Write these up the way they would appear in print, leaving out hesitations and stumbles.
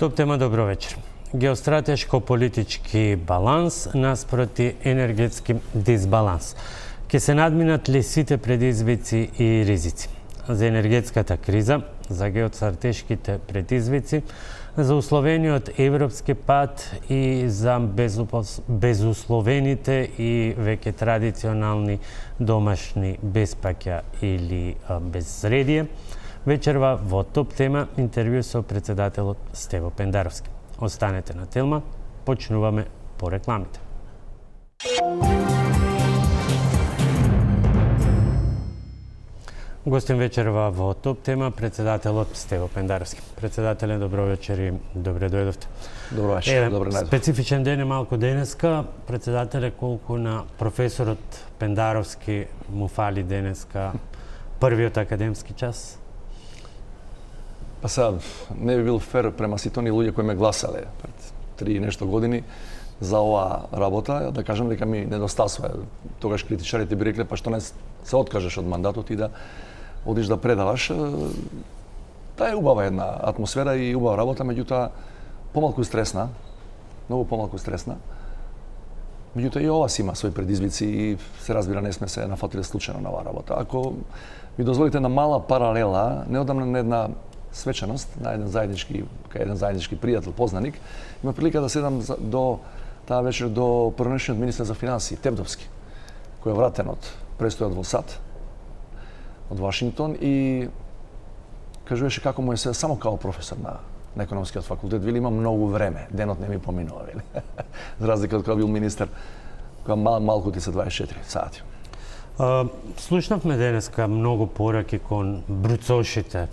Топ тема, добро вечер. Геостратешко-политички баланс наспроти енергетски дисбаланс. Ке се надминат ли сите предизвици и ризици? За енергетската криза, за геостратешките предизвици, за условениот европски пат и за безусловените и веќе традиционални домашни беспаќа или безредие. Вечерва во топ тема интервју со председателот Стево Пендаровски. Останете на Телма, почнуваме по рекламите. Гостин вечерва во топ тема председателот Стево Пендаровски. Председателе, добро вечер и добре дојдовте. Добро вечер, добре најдов. Специфичен ден е малку денеска. Председателе, колку на професорот Пендаровски му фали денеска првиот академски час? Па сега, не би бил фер према сите они луѓе кои ме гласале пред 3 и нешто години за оваа работа, да кажам дека ми недостасува. Тогаш критичарите би рекле, па што не се откажеш од мандатот и да одиш да предаваш. Таа е убава една атмосфера и убава работа, меѓутоа помалку стресна, многу помалку стресна. Меѓутоа и ова си има своји предизвици и се разбира не сме се нафатиле случајно на оваа работа. Ако ми дозволите на мала паралела, неодамна на една свеченост на еден заеднички пријател, познаник, има прилика да седам до таа вечер до првнешниот министер за финансии, Тевдовски, кој е вратен од престојот во САД, од Вашингтон и кажуваше како му е се само као професор на економскиот факултет, вели има многу време, денот не ми поминува, вели. За разлика од кога бил министер, кога малку ти се 24 сати. Слушнавме денеска многу пораки кон бруцошите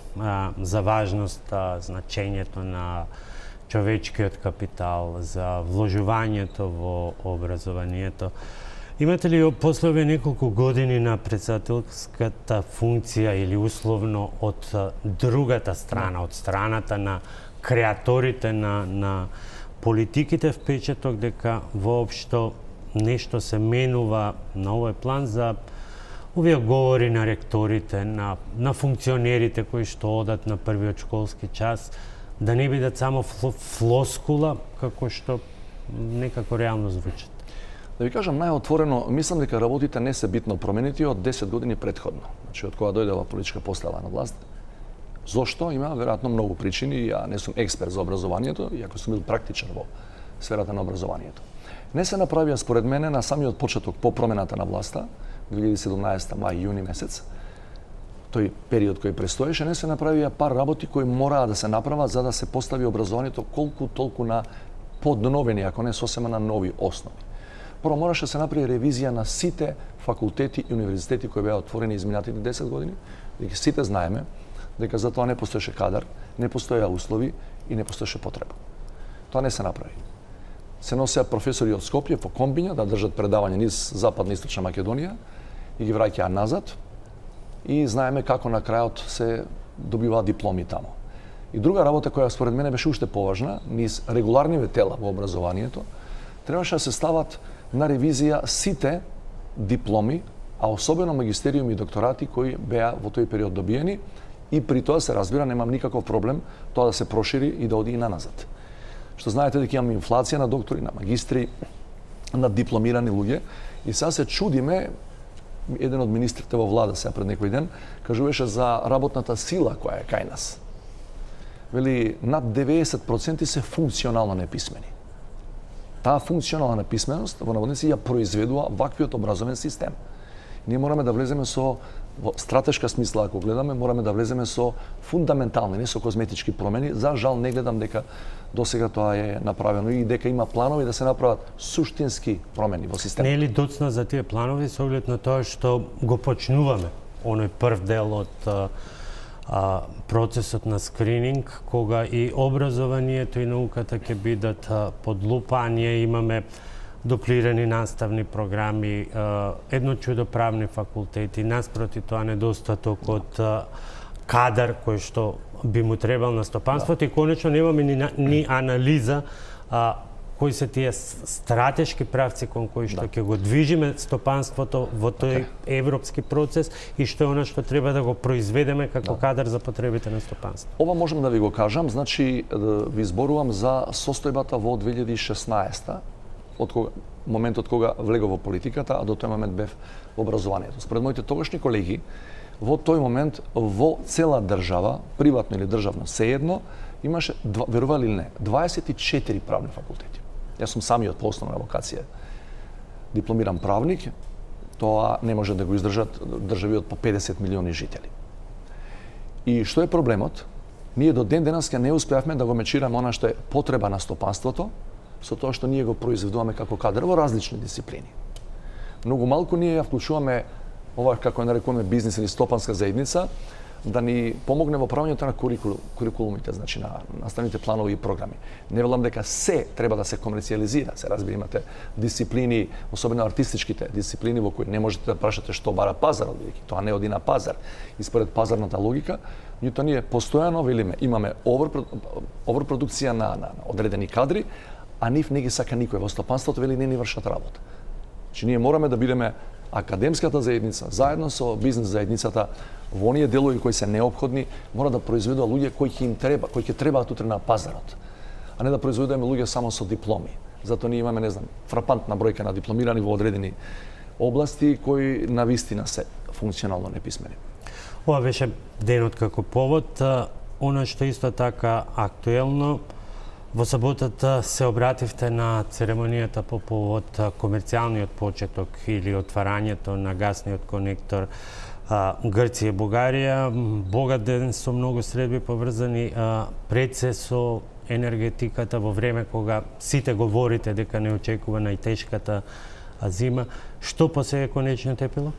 за важноста, значењето на човечкиот капитал, за вложувањето во образованието. Имате ли после овие неколку години на председателската функција или условно од другата страна, од страната на креаторите на политиките, впечаток дека воопшто нешто се менува на овој план за овие говори на ректорите, на функционерите кои што одат на првиот школски час, да не бидат само флоскула, како што некако реално звучат? Да ви кажам најотворено, мислам дека работите не се битно променети од 10 години предходно. Значи, од кога дојдела политичка постава на власт. Зошто? Има веројатно многу причини. Ја не сум експерт за образованието, иако сум бил практичен во сферата на образованието. Не се направија според мене на самиот почеток по промената на власта, 2017 мај, јуни месец, тој период кој престоеше, не се направија пар работи кои мораа да се направат за да се постави образованието колку толку на подновени, ако не сосема на нови основи. Прво мораше да се направи ревизија на сите факултети и универзитети кои беа отворени изминатите 10 години, дека сите знаеме дека за тоа не постоеше кадар, не постоеа услови и не постоеше потреба. Тоа не се направи. Се носеа професори од Скопје во Комбиња да држат предавање низ Западна и Источна Македонија и ги враќаа назад и знаеме како на крајот се добиваа дипломи таму. И друга работа која според мене беше уште поважна, низ регуларниве тела во образованието, требаше да се стават на ревизија сите дипломи, а особено магистериуми и докторати кои беа во тој период добиени и при тоа се разбира немам никаков проблем тоа да се прошири и да оди и наназад. Што знаете дека имаме инфлација на доктори, на магистри, на дипломирани луѓе и сега се чудиме, еден од министрите во влада сега пред некој ден кажуваше за работната сила која е кај нас. Вели над 90% се функционално неписмени. Таа функционална неписменост во наводници ја произведува ваквиот образовен систем. Ние мораме да влеземе со во стратешка смисла, ако гледаме, мораме да влеземе со фундаментални, не со козметички промени. За жал не гледам дека досега тоа е направено и дека има планови да се направат суштински промени во системот. Не е ли доцна за тие планови со оглед на тоа што го почнуваме оној прв дел од процесот на скрининг, кога и образованието и науката ќе бидат под лупа, а ние имаме дуплирани наставни програми, едно чудо правни факултети, наспроти тоа недостаток од кадар кој што би му требал на стопанството и конечно немаме ни анализа кои се тие стратешки правци кон кои што ќе го движиме стопанството во тој европски процес и што е она што треба да го произведеме како кадар за потребите на стопанство. Ова можам да ви го кажам, значи ви зборувам за состојбата во 2016 од кога моментот кога влегов во политиката, а до тој момент бев во образованието. Според моите тогашни колеги, во тој момент во цела држава, приватно или државно, сеедно, имаше, верували или не, 24 правни факултети. Јас сум самиот по основна вокација дипломиран правник, тоа не може да го издржат држави од по 50 милиони жители. И што е проблемот? Ние до ден денеска не успеавме да го мечираме она што е потреба на стопанството со тоа што ние го произведуваме како кадар во различни дисциплини. Многу малку ние ја вклучуваме ова како нарекуваме бизнис или стопанска заедница да ни помогне во правењето на курикулумите, значи на наставните планови и програми. Не велам дека се треба да се комерцијализира, се разбира, имате дисциплини, особено артистичките дисциплини во кои не можете да прашате што бара пазарот, бидејќи тоа не оди на пазар. И според пазарната логика, меѓутоа ние постојано велиме имаме оврпродукција на одредени кадри, а нив не ги сака никој во стопанството, вели не ни вршат работа. Значи ние мораме да бидеме академската заедница, заедно со бизнес заедницата, во оние делови кои се неопходни, мора да произведува луѓе кои ќе им треба, кои ќе требаат утре на пазарот, а не да произведуваме луѓе само со дипломи. Затоа ние имаме, не знам, фрапантна бројка на дипломирани во одредени области кои на вистина се функционално неписмени. Ова беше денот како повод. Она што исто така актуелно, во саботата се обративте на церемонијата по повод комерцијалниот почеток или отварањето на гасниот конектор Грција и Бугарија. Богат ден со многу средби поврзани пред се со енергетиката во време кога сите говорите дека не очекува најтешката зима. Што после е конечниот епилог?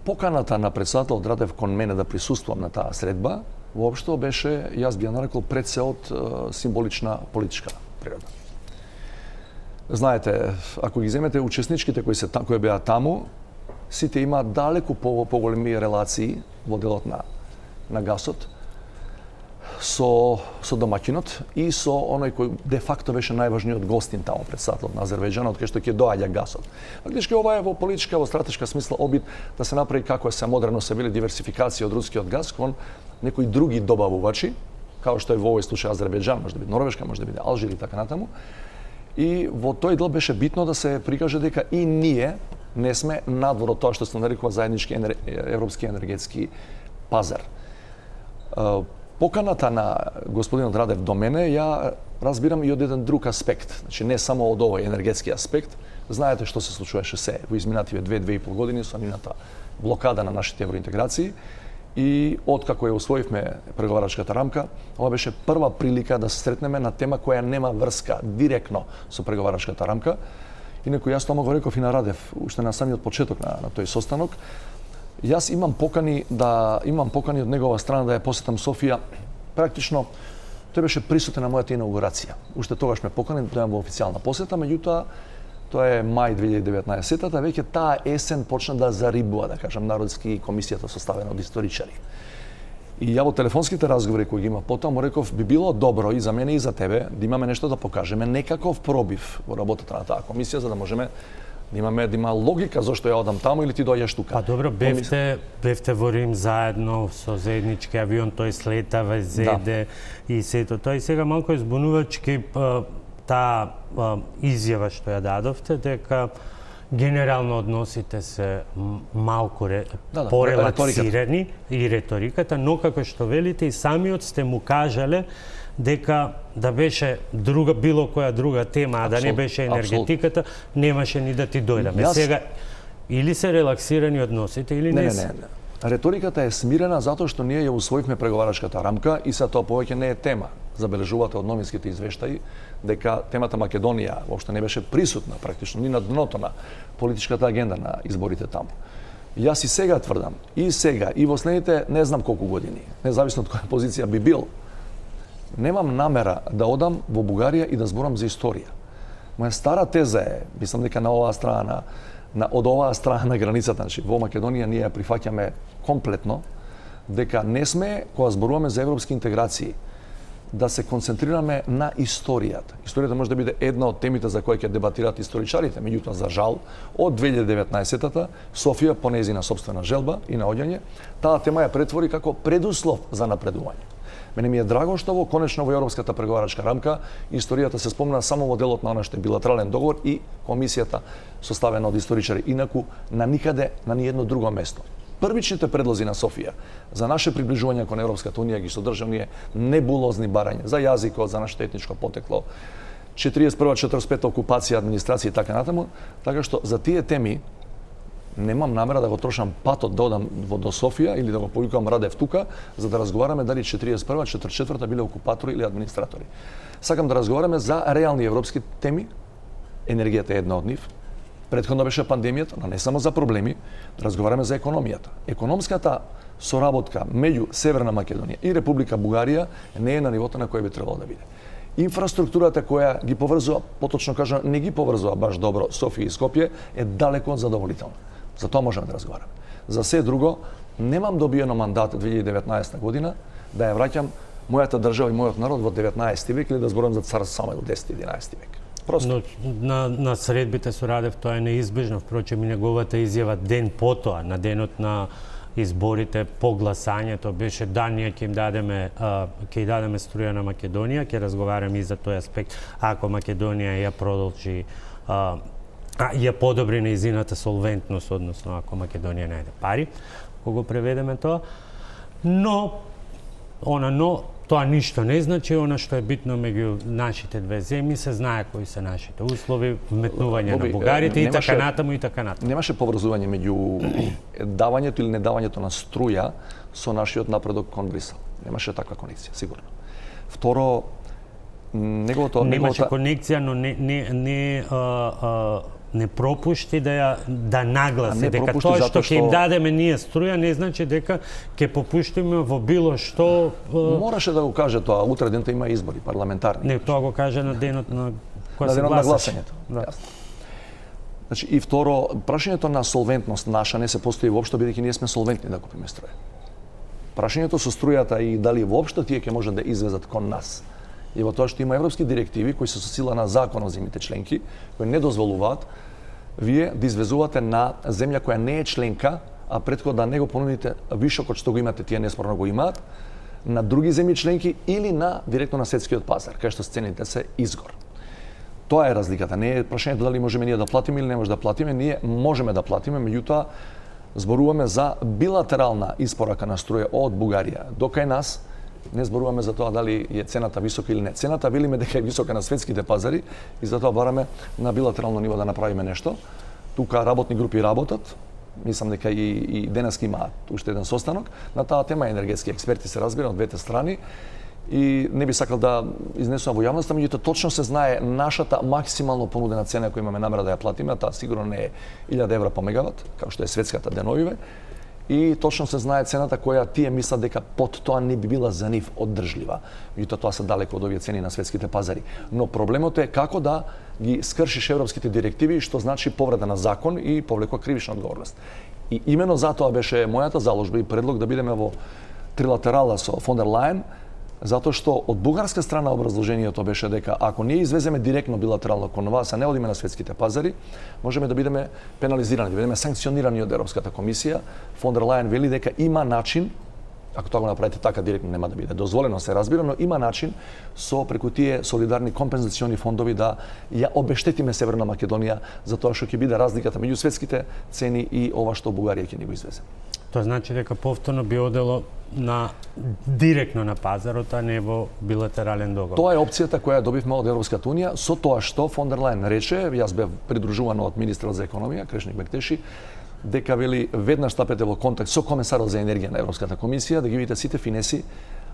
Поканата на председател Радев кон мене да присуствувам на таа средба воопшто беше, јас би ја нарекол, пред се од символична политичка природа. Знаете, ако ги земете учесничките кои беа таму, сите имаат далеку поголеми релации во делот на гасот со домаќинот и со оној кој де факто беше најважниот гостин таму, председател на Азербејџанот, кај што ќе доаѓа гасот. Фактички ова е во политичка, во стратешка смисла обид да се направи како се модерно се вели диверсификација од рускиот газ кон некои други добавувачи, како што е во овој случај Азербејџан, може да биде Норвешка, може да биде Алжир и така натаму. И во тој дел беше битно да се прикаже дека и ние не сме надвор од тоа што се нарекува заеднички европски енергетски пазар. Поканата на господинот Радев до мене ја разбирам и од еден друг аспект. Значи не само од овој енергетски аспект. Знаете што се случуваше се во изминативе 2-2,5 години со нината блокада на нашите евроинтеграции и откако ја усвоивме преговарачката рамка, ова беше прва прилика да се сретнеме на тема која нема врска директно со преговарачката рамка. Инаку јас тоа го реков и на Радев уште на самиот почеток на тој состанок. Јас имам покани од негова страна да ја посетам Софија. Практично тој беше присутен на мојата инаугурација. Уште тогаш ме покани да дојдам во официјална посета, меѓутоа тоа е мај 2019-та, веќе таа есен почна да зарибува, да кажам народски, комисијата составена од историчари. И ја во телефонските разговори кои ги има потоа му реков би било добро и за мене и за тебе да имаме нешто да покажеме, некаков пробив во работата на таа комисија за да можеме да има логика зашто ја одам таму или ти доаѓаш тука. Па добро, бевте во Рим заедно со заеднички авион, тој слетава, зеде и сето тоа. И сега малку е збунувачки таа изјава што ја дадовте, дека генерално односите се малку порелаксирани и реториката, но како што велите и самиот сте му кажале дека да беше било која друга тема, а да не беше енергетиката, немаше ни да ти дојдеме. Сега или се релаксирани односите или не се. Не. Реториката е смирена затоа што ние ја усвоивме преговарачката рамка и са тоа повеќе не е тема. Забележувате од новинските извештаи дека темата Македонија воопшто не беше присутна практично ни на дното на политичката агенда на изборите таму. Јас и сега тврдам, и во следните не знам колку години, независно од која позиција би бил, немам намера да одам во Бугарија и да зборам за историја. Моја стара теза е, мислам дека на оваа страна од оваа страна на границата, значи во Македонија ние ја прифаќаме комплетно дека не сме кога зборуваме за европски интеграции да се концентрираме на историјата. Историјата може да биде една од темите за кои ќе дебатираат историчарите, меѓутоа за жал од 2019-та Софија по нејзина сопствена желба и наоѓање таа тема ја претвори како предуслов за напредување. Мене ми е драго што конечно во Европската преговарачка рамка историјата се спомна само во делот на нашиот билатерален договор и комисијата составена од историчари, инаку на никаде на ниедно друго место. Првичните предлози на Софија за наше приближување кон Европската унија ги содржа оние небулозни барања за јазикот, за нашето етничко потекло, 41-45 окупација, администрација и така натаму, така што за тие теми немам намера да го трошам патот да одам до Софија или да го повикам Радев тука за да разговараме дали 41-44 биле окупатори или администратори. Сакам да разговараме за реални европски теми. Енергијата е една од нив. Претходно беше пандемијата, но не само за проблеми, да разговараме за економијата. Економската соработка меѓу Северна Македонија и Република Бугарија не е на нивото на кој би требало да биде. Инфраструктурата која ги поврзува, поточно кажам, не ги поврзува баш добро Софија и Скопје, е далеко од задоволителна. За тоа можеме да разговараме. За се друго, немам добиено мандат 2019 година да ја враќам мојата држава и мојот народ во 19 век или да зборам за цар Самуил 10-11 век. Просто. Но на средбите со Радев тоа е неизбежно. Впрочем, и неговата изјава ден потоа, на денот на изборите по гласањето беше да, ние ќе им дадеме струја на Македонија, ќе разговараме и за тој аспект ако Македонија ја продолжи ја подобри нејзината солвентност, односно ако Македонија најде пари, кога го преведеме тоа. Но тоа ништо не значи, она што е битно меѓу нашите две земји се знае кои се нашите услови, вметнување на бугарите и така натаму и така натаму. Немаше поврзување меѓу давањето или недавањето на струја со нашиот напредок кон Брисел. Немаше таква конекција, сигурно. Второ, немаше конекција, но не пропушти да нагласи дека тоа што ќе им дадеме ние струја не значи дека ќе попуштиме во било што. Мораше да го каже тоа, утре дента има избори парламентарни. Не, тоа го каже на денот на кога се гласањето. Да. Значи и второ, прашањето на солвентност наша не се постои воопшто бидејќи ние сме солвентни да купиме струја. Прашањето со струјата и дали воопшто тие ќе можат да извезат кон нас. И во тоа што има европски директиви кои се со сила на закон од земјите членки, кои не дозволуваат вие да извезувате на земја која не е членка, а претходно да не го понудите вишокот што го имате, тие неспорно го имаат, на други земји членки или директно на светскиот пазар, кај што цените се изгор. Тоа е разликата. Не е прашањето дали можеме ние да платиме или не може да платиме, ние можеме да платиме, меѓутоа зборуваме за билатерална испорака на струја од Бугарија до кај нас. Не зборуваме за тоа дали е цената висока или не. Цената велиме дека е висока на светските пазари и затоа бараме на билатерално ниво да направиме нешто. Тука работни групи работат. Мислам дека и денеска имаат уште еден состанок на таа тема. Енергетски експерти се разбира од двете страни и не би сакал да изнесувам во јавноста, меѓутоа точно се знае нашата максимално понудена цена која имаме намера да ја платиме, таа сигурно не е 1000 евра по мегават, како што е светската деновиве. И точно се знае цената која тие мислат дека под тоа не би била за нив оддржлива. Меѓутоа тоа се далеко од овие цени на светските пазари. Но проблемот е како да ги скршиш европските директиви, што значи повреда на закон и повлекува кривична одговорност. И имено затоа беше мојата заложба и предлог да бидеме во трилатерала со фон дер Лајен, затоа што од бугарска страна образложението беше дека ако ние извеземе директно билатерално кон вас, а не одиме на светските пазари, можеме да бидеме пенализирани, да бидеме санкционирани од Европската комисија. Фон дер Лајен вели дека има начин, ако тоа го направите така директно нема да биде дозволено, се разбира, но има начин со преку тие солидарни компензациони фондови да ја обештетиме Северна Македонија за тоа што ќе биде разликата меѓу светските цени и ова што Бугарија ќе ни го извезе. Тоа значи дека повторно би одело директно на пазарот, а не во билатерален договор. Тоа е опцијата која добивме од Европската унија, со тоа што фон дер Лајен рече, јас бев придружуван од министрот за економија, Крешник Бектеши, дека вели веднаш стапете во контакт со комесарот за енергија на Европската комисија, да ги видите сите финеси,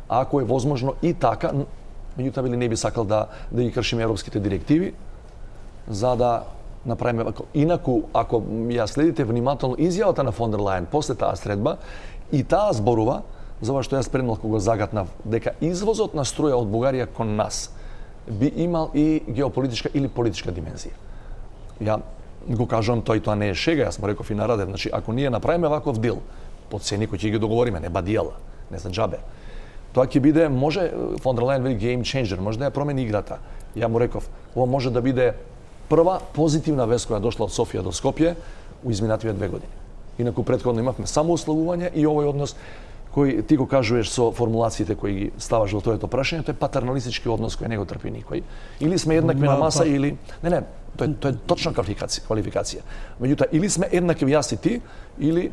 ако е возможно и така, меѓутоа вели не би сакал да ги кршиме европските директиви, за да направиме. Инаку, ако ја следите внимателно изјавата на фон дер Лајен после таа средба, и таа зборува за ова што јас пред малку го загатнав, дека извозот на струја од Бугарија кон нас би имал и геополитичка или политичка димензија. Ја го кажувам тоа и тоа не е шега, јас му реков и на Радев, значи ако ние направиме ваков дил по цени кои ќе ги договориме, не бадијала, не за џабе, Тоа ќе биде, може, фон дер Лајен вели game changer, може да ја промени играта. Ја му реков, ова може да биде прва позитивна вест која дошла од Софија до Скопје у изминативе 2 години. Инаку претходно имавме само условување и овој однос кој ти го кажуваш со формулациите кои ги ставаш во твоето прашање, тоа е патерналистички однос кој не го трпи никој. Или сме еднакви на маса или не, тоа е точна квалификација. Меѓутоа или сме еднакви јас и ти, или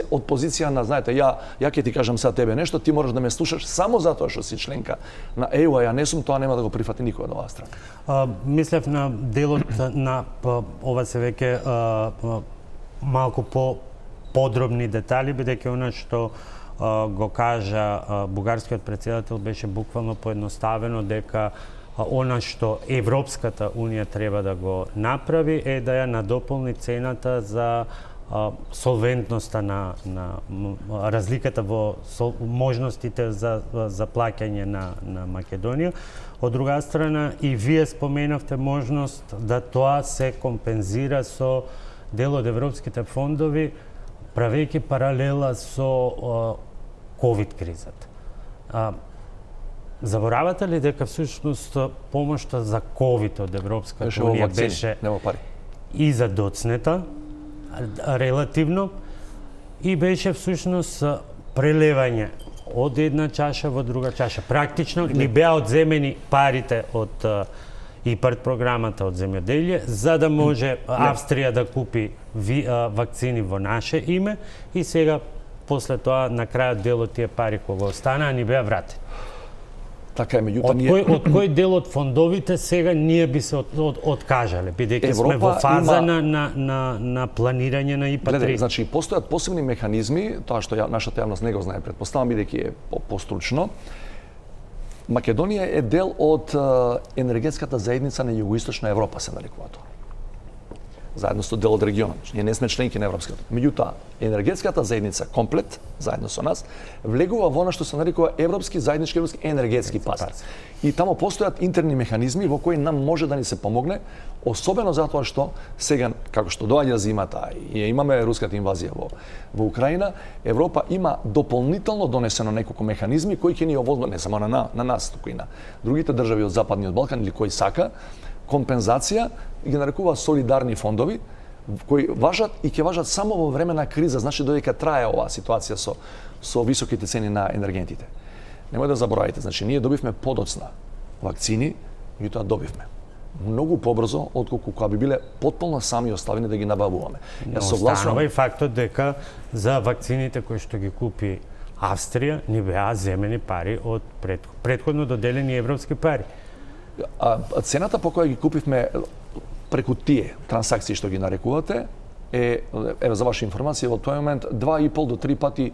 од позиција на, знаете, ја ќе ти кажам сега тебе нешто, ти мораш да ме слушаш само затоа што си членка на ЕУ, а ја не сум, тоа нема да го прифати никој од оваа страна. Мислев на делот на ова се веќе малку по подробни детали, бидејќи она што го кажа бугарскиот претседател беше буквално поедноставено дека она што Европската унија треба да го направи е да ја надополни цената за солвентноста на разликата во можностите за плаќање на Македонија. Од друга страна и вие споменавте можност да тоа се компензира со дел од европските фондови, правејќи паралела со ковид кризата. Заборавате ли дека всушност помошта за ковид од Европската унија беше и задоцнета релативно и беше всушност прелевање од една чаша во друга чаша. Практично ни беа одземени парите од ИПАРД програмата од земјоделие, за да може Австрија да купи вакцини во наше име и сега после тоа на крајот дел од тие пари кога останаа ни беа вратени. Така е, меѓутоа ние од кој дел од фондовите сега ние би се откажале, бидејќи сме во фаза на планирање на ИПА 3. Значи постојат посебни механизми, тоа што нашата јавност не го знае, претпоставам бидејќи е постручно. Македонија е дел од енергетската заедница на Југоисточна Европа, се нарекува тоа. Заедно со дел од регионот. Ние не сме членки на Европската. Меѓутоа, енергетската заедница комплет, заедно со нас, влегува во она што се нарекува Европски заеднички енергетски пазар. И таму постојат интерни механизми во кои нам може да ни се помогне, особено затоа што сега, како што доаѓа зимата и имаме руската инвазија во Украина, Европа има дополнително донесено неколку механизми кои ќе ни овозможат не само на нас, туку и на другите држави од Западниот Балкан или кои сака компензација, ги нарекува солидарни фондови, кои важат и ќе важат само во време на криза, значи додека трае оваа ситуација со високите цени на енергентите. Немој да заборавите, значи ние добивме подоцна вакцини, меѓутоа добивме многу побрзо отколку кога би биле потполно сами оставени да ги набавуваме. Останува и фактот дека за вакцините кои што ги купи Австрија ни беа земени пари од претходно доделени европски пари. Цената по која ги купивме преку тие трансакции што ги нарекувате е, еве за ваша информација, во тој момент 2,5 до 3 пати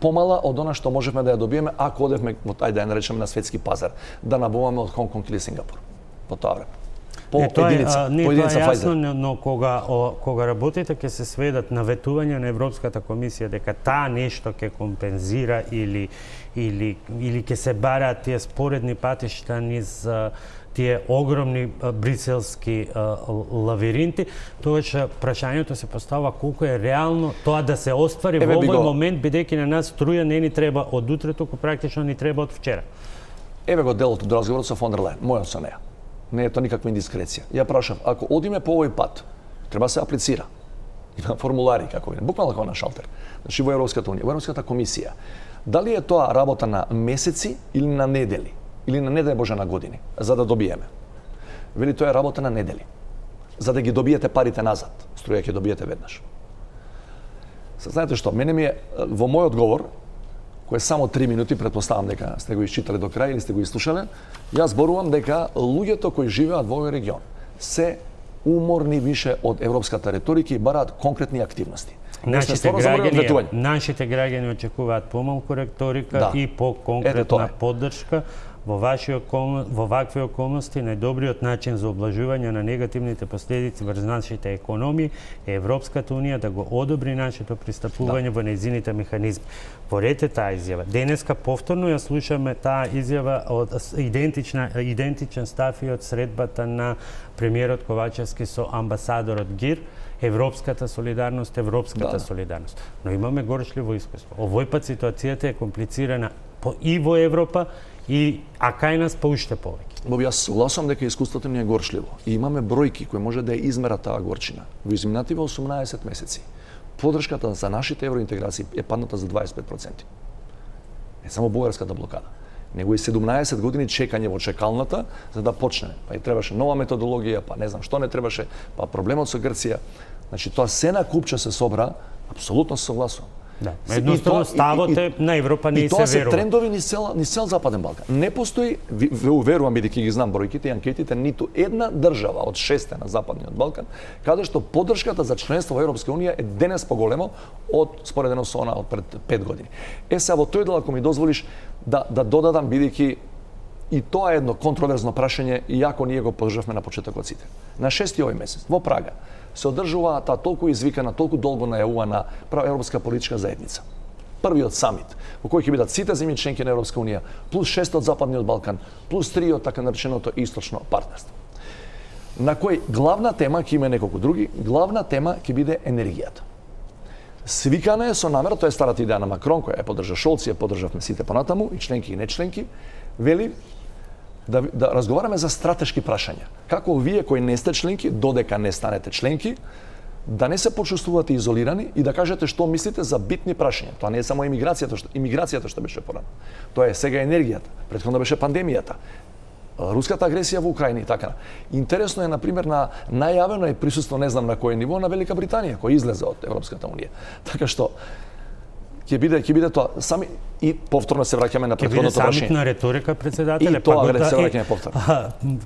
помала од она што можевме да ја добиеме ако одевме, ајде да ја наречеме на светски пазар, да набавуваме од Хонг Конг или Сингапур во тоа време. Тоа е јасно, но кога работите ќе се сведат на ветување на Европската комисија дека таа нешто ќе компензира или ќе се бараат тие споредни патишта низ тие огромни бриселски лавиринти, тогаш прашањето се поставува колку е реално тоа да се оствари во овој момент, бидејќи на нас струја не ни треба од утре, туку практично ни треба од вчера. Еве го делот од разговорот со фон дер Лајен, мојот со неа. Не е тоа никаква индискреција. Ја прашав, ако одиме по овој пат, треба да се аплицира. Има формулари, како вине, буквално како на шалтер. Значи во Европската унија, во Европската комисија. Дали е тоа работа на месеци или на недели? Или на не дај Боже на години, за да добиеме? Вели тоа е работа на недели. За да ги добиете парите назад. Струја ќе добиете веднаш. Знаете што, мене ми е во мој одговор, кој е само 3 минути, претпоставам дека сте го исчитали до крај или сте го изслушале, јас зборувам дека луѓето кои живеат во овој регион се уморни више од европската риторика и бараат конкретни активности. Нашите граѓани очекуваат помалку риторика и по-конкретна поддршка. Во вакви околности, најдобриот начин за облажување на негативните последици врз нашите економии е Европската унија да го одобри нашето пристапување во нејзините механизми. Порете таа изјава. Денеска повторно ја слушаме таа изјава од идентичен став и од средбата на премиерот Ковачевски со амбасадорот Гир. Европската солидарност. Но имаме горчливо искуство. Овој пат ситуацијата е комплицирана и во Европа, а кај нас па уште повеќе. Боби, јас согласувам дека искуството ни е горчливо и имаме бројки кои може да ја измера таа горчина. Во изминативе 18 месеци поддршката за нашите евроинтеграции е падната за 25%. Не само бугарската блокада, него и 17 години чекање во чекалната за да почне. Па и требаше нова методологија, па не знам што не требаше, па проблемот со Грција. Значи тоа се на купче се собра, апсолутно се согласувам. Да, едноставно ставот е на Европа не се верува. И тоа се трендови низ цел Западен Балкан. Не постои, ве уверувам бидејќи ги знам бројките и анкетите, ниту една држава од 6 на Западниот Балкан каде што поддршката за членство во Европска унија е денес поголемо од споредено со она од пред 5 години. Сега во тој дел ако ми дозволиш да додадам бидејќи и тоа е едно контроверзно прашање, иако ние го поддржавме на почетокот сите. На 6 овој месец во Прага се одржува таа толку извикана, толку долго најавувана Европска политичка заедница. Првиот самит, во кој ќе бидат сите земји членки на Европска унија, плюс 6 од Западниот Балкан, плюс 3 од така нареченото источно партнерство. На кој главна тема, ќе има неколку други, главна тема ќе биде енергијата. Свикана е со намера, тоа е старата идеја на Макрон, која ја поддржа Шолц, ја поддржавме сите понатаму, и членки и нечленки, вели да разговараме за стратешки прашања. Како вие кои не сте членки, додека не станете членки, да не се почувствувате изолирани и да кажете што мислите за битни прашања. Тоа не е само имиграцијата што беше порано. Тоа е сега енергијата, претходно беше пандемијата, руската агресија во Украина и така. Интересно е, например, на најавено е присуство, не знам на кој ниво, на Велика Британија, која излезе од Европската унија. Така што ќе биде тоа сами и повторно се враќаме на претходното прашање. Ќе биде самит на реторика, председателе, и тоа се враќаме повторно.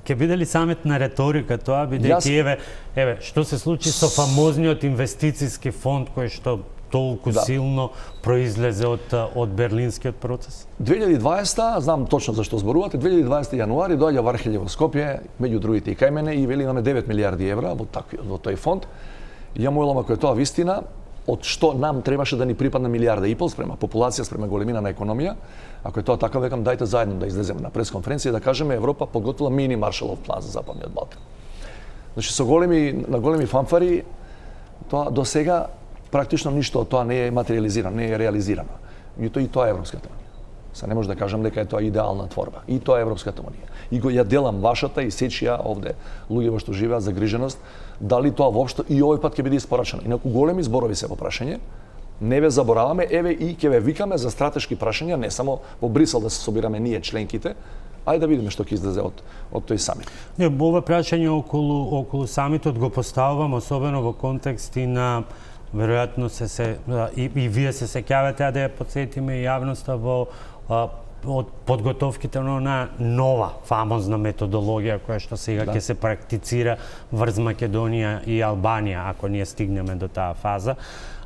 Ќе биде ли самит на реторика тоа, бидејќи еве што се случи со фамозниот инвестициски фонд кој што толку силно произлезе од берлинскиот процес? 2020, знам точно за што зборувате, 2020 јануари доаѓа Вархелје во Скопје, меѓу другите и кај мене, и вели имаме 9 милиарди евра во тој фонд. Ја му велам ако е тоа вистина, од што нам требаше да ни припадне милиарда и пол спрема популација, спрема големина на економија. Ако е тоа така, векам, дајте заедно да излеземе на пресконференција и да кажеме Европа подготвила мини Маршалов план за Западниот Балкан. Значи со големи фанфари, тоа до сега практично ништо од тоа не е материализирано, не е реализирано. И тоа е Европската унија. Се не може да кажам дека е тоа идеална творба. И тоа е Европската унија. И го ја делам вашата и сечија овде луѓе што живеат загриженост, дали тоа воопшто и овој пат ќе биде испорачено. Инаку големи зборови се во прашање, не ве забораваме, еве и ќе ве викаме за стратешки прашања, не само во Брисел да се собираме ние членките, ајде да видиме што ќе излезе од тој самит. Не, ова прашање околу самитот го поставувам особено во контекст и на веројатно и вие се сеќавате, да ја потсетиме и јавноста од подготовките на нова фамозна методологија која што сега ќе се практицира врз Македонија и Албанија, ако ние стигнеме до таа фаза,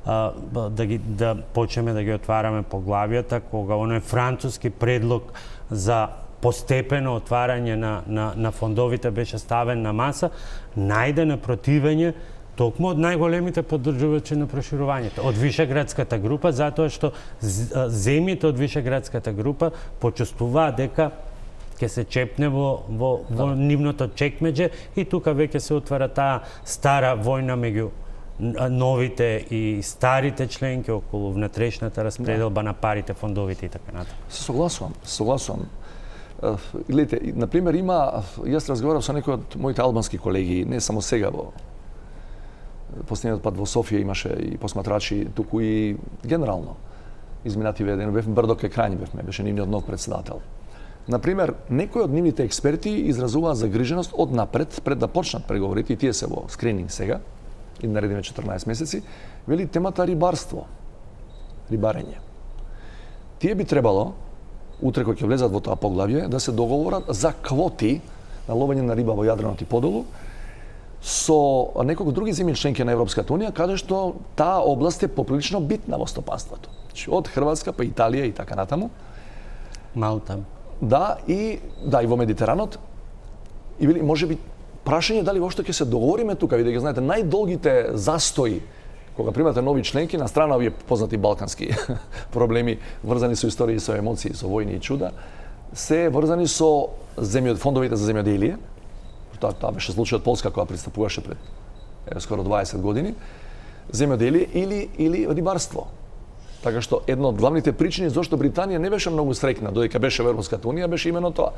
да почнеме да ги отвараме поглавијата, кога оној француски предлог за постепено отварање на фондовите беше ставен на маса, најде напротивење токму од најголемите поддржувачи на проширувањето, од Вишеградската група, затоа што земјите од Вишеградската група почувствуваат дека ќе се чепне во нивното чекмеџе и тука веќе се отвара таа стара војна меѓу новите и старите членки околу внатрешната распределба на парите, фондовите и така натаму. Согласувам. Гледате, например, јас разговарав со некои од моите албански колеги, не само сега последниот пат во Софија имаше и посматрачи, туку и генерално. Изминативе ден бевме Брдоке Крањ беше нивниот нов председател. Например, некои од нивните експерти изразуваат загриженост од напред, пред да почнат преговорите, и тие се во скрининг сега, и наредиме 14 месеци, вели темата рибарство, рибарење. Тие би требало, утре кој ќе влезат во тоа поглавје, да се договорат за квоти на ловење на риба во Јадранот и подолу, со неколку други земји членки на Европската унија, каде што таа област е поприлично битна во стопанството. Од Хрватска па Италија и така натаму. Малта. И во Медитеранот. И вели, можеби прашање дали воопшто ќе се договориме тука, видите, знаете, најдолгите застои кога примате нови членки на страна овие познати балкански проблеми врзани со историја, со емоции, со војни и чуда, се врзани со фондовите за земјоделие. Тоа беше случајот Полска која пристапуваше пред скоро 20 години, земјоделие или рибарство. Така што една од главните причини зашто Британија не беше многу среќна додека беше во Европската унија беше именно тоа.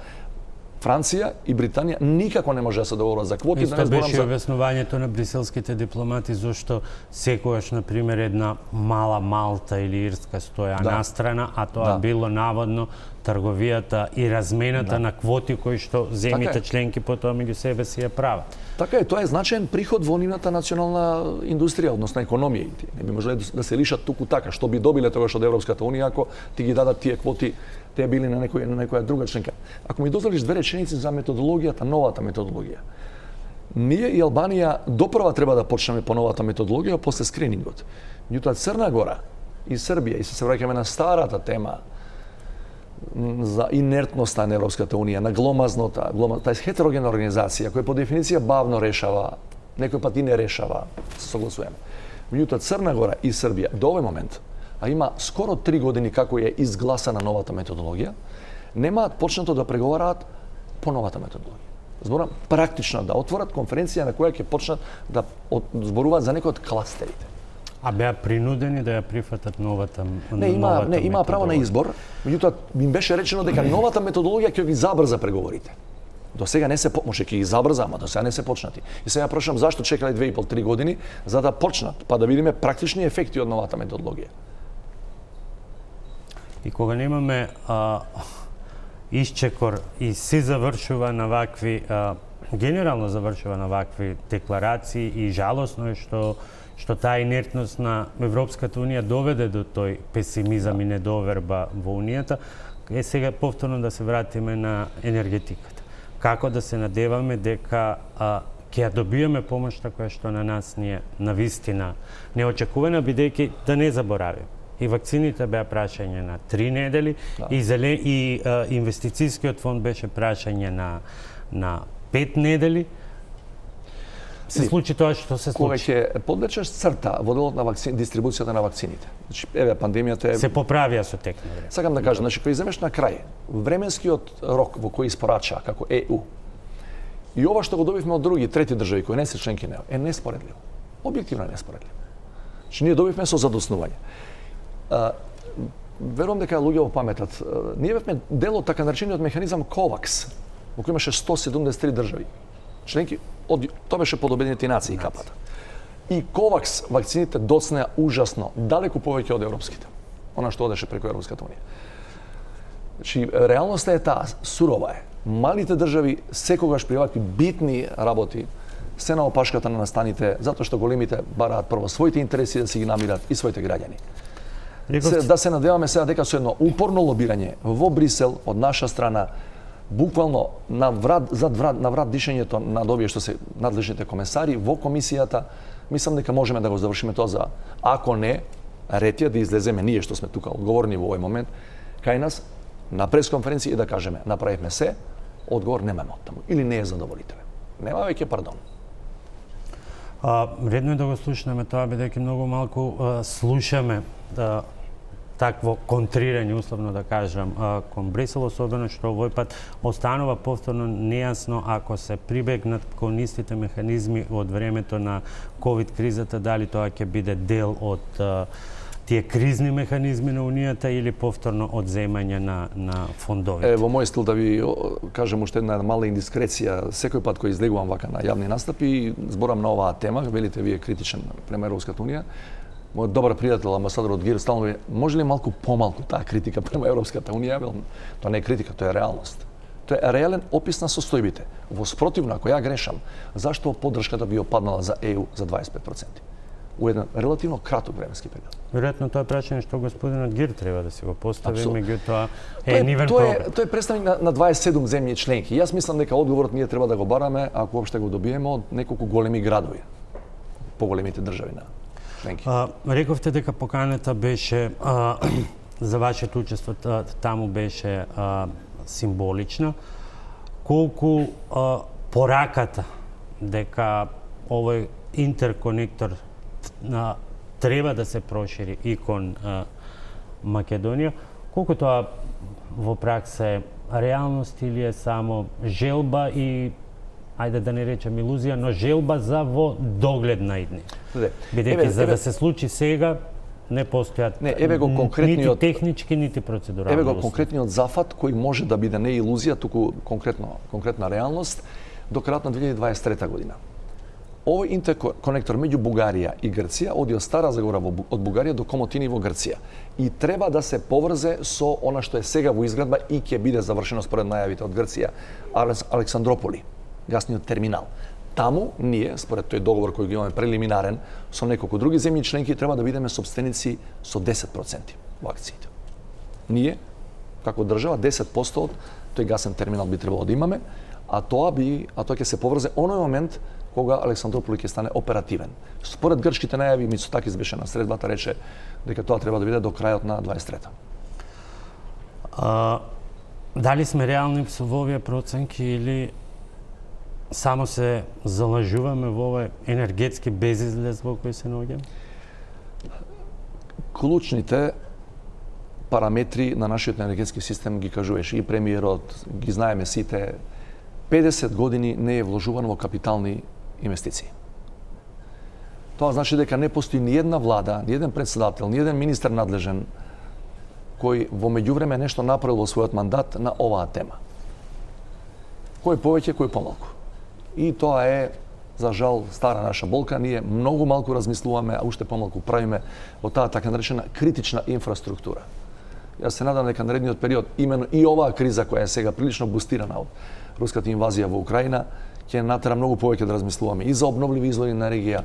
Франција и Британија никако не може да се договорат за квоти. Исто беше објаснувањето на бриселските дипломати зашто секогаш, например, една мала Малта или Ирска стоја настрана, а тоа било наводно трговијата и размената на квоти кои што земјите членки потоа меѓу себе си ја прават. Така е, тоа е значаен приход во нивната национална индустрија, односно економија. Не би можеле да се лишат туку така, што би добиле тогаш од Европската унија ако ти ги дадат тие квоти, те били на некоја друга членка. Ако ми дозволиш две реченици за методологијата, новата методологија. Ние и Албанија допрва треба да почнеме по новата методологија после скринингот. Меѓутоа Црна Гора и Србија, и се враќаме на старата тема за инертноста на Европската унија, на гломазнота, таа хетерогена организација која по дефиниција бавно решава, некој пат и не решава, се согласуваме. Меѓутоа Црна Гора и Србија до овој момент, а има скоро 3 години како е изгласана новата методологија, немаат почнато да преговараат по новата методологија. Зборам практично да отворат конференција на која ќе почнат да зборуваат за некои од кластерите. А беа принудени да ја прифатат новата има право на избор, меѓутоа им беше речено дека новата методологија ќе ги забрза преговорите. До сега не се може ќе ги забрза, ама до сега не се почнати. И сега прашам зашто чекале 2,5-3 години за да почнат, па да видиме практични ефекти од новата методологија. И кога немаме исчекор и се завршува на вакви генерално завршува на вакви декларации и жалосно е што таа инертност на Европската унија доведе до тој песимизам и недоверба во унијата. Е сега повторно да се вратиме на енергетиката. Како да се надеваме дека ќе ја добиеме помошта која што на нас ни е навистина неочекувана, бидејќи да не заборавим. И вакцините беа прашање на 3 недели и инвестицијскиот фонд беше прашање на 5 недели. Се случи тоа што се случи. Кога ќе подлечеш црта во делот на дистрибуцијата на вакцините. Значи, еве пандемијата е се поправија со тек на време. Сакам да кажам, значи кога иземеш на крај временскиот рок во кој испорача како ЕУ и ова што го добивме од други трети држави кои не се членки на ЕУ е неспоредливо. Објективно е неспоредливо. Значи ние добивме со задоснување. Верувам дека луѓе во паметат. Ние бевме дел од така наречениот механизам COVAX, во кој имаше 173 држави членки, тоа беше под Обединетите нации капата. И COVAX вакцините доцнеа ужасно, далеку повеќе од европските. Она што одеше преку Европската унија. Значи, реалноста е таа, сурова е. Малите држави секогаш при вакви битни работи се на опашката на настаните, затоа што големите бараат прво своите интереси да си ги намират и своите граѓани. Да се надеваме сега дека со едно упорно лобирање во Брисел од наша страна, буквално на врат дишењето на овие што се надлежните комесари во комисијата, мислам дека можеме да го завршиме тоа за, ако не, ред е да излеземе ние што сме тука одговорни во овој момент, кај нас на пресконференција и да кажеме направивме се, одговор немаме оттаму или не е задоволителен. Нема веќе пардон. Редно е да го слушнеме тоа, бидејќи многу малку слушаме такво контрирање, условно да кажам, кон Брисел, особено што овој пат останува повторно нејасно ако се прибегнат кон истите механизми од времето на ковид кризата, дали тоа ќе биде дел од тие кризни механизми на Унијата или повторно од земање на фондовите. Во мој стил да ви кажам уште една мала индискреција, секој пат кој излегувам вака на јавни настапи, зборам на оваа тема, велите вие критичен према Европската унија. Мојот добар пријател, амбасадор од ГИР, стално ми може ли малку помалку таа критика према Европската унија? Тоа не е критика, тоа е реалност. Тоа е реален опис на состојбите. Во спротивно, ако ја грешам, зашто поддршката би опаднала за ЕУ за 25%? У еден релативно краток временски период. Веројатно тоа е прашање што господинот Гир треба да си го постави, меѓутоа е нивен проблем. Тоа е представник на 27 земји членки. Јас мислам дека одговорот ние треба да го бараме, ако уопште го добиеме, од неколку големи градови, поголемите држави на членки. Рековте дека поканата беше за вашето учество таму беше символична. Колку пораката дека овој интерконектор треба да се прошири и кон Македонија, колку тоа во пракса е реалност или е само желба и, ајде да не речем илузија, но желба за во догледна иднина? Бидејќи за да се случи сега, не постојат еве го конкретниот, нити технички, нити процедурални еве го услови. конкретниот зафат кој може да биде не илузија, туку конкретна реалност до крајот на 2023 година. Овој интерконектор меѓу Бугарија и Грција оди од Стара Загора од Бугарија до Комотини во Грција и треба да се поврзе со она што е сега во изградба и ќе биде завршено според најавите од Грција, Александрополи, гасниот терминал. Таму ние, според тој договор кој го имаме прелиминарен со неколку други земји членки, треба да бидеме сопственици со 10% во акциите. Ние, како држава, 10% од тој гасен терминал би требало да имаме, а тоа ќе се поврзе оној момент кога Александрополи ќе стане оперативен. Според грчките најави, Мицотакис беше на средбата, рече дека тоа треба да биде до крајот на 23-та. Дали сме реални во овие проценки или само се залажуваме во овој енергетски безизлез во кој се наоѓаме? Клучните параметри на нашиот енергетски систем ги кажуваше и премиерот, ги знаеме сите. 50 години не е вложувано во капитални инвестиции. Тоа значи дека не постои ни една влада, ни еден председател, ни еден министер надлежен кој во меѓувреме нешто направил во својот мандат на оваа тема. Кој повеќе, кој помалку. И тоа е, за жал, стара наша болка. Ние многу малку размислуваме, а уште помалку правиме во таа така наречена критична инфраструктура. Јас се надам дека наредниот период, именно и оваа криза која е сега прилично бустирана од руската инвазија во Украина, ќе натера многу повеќе да размислуваме и за обновливи извори на енергија,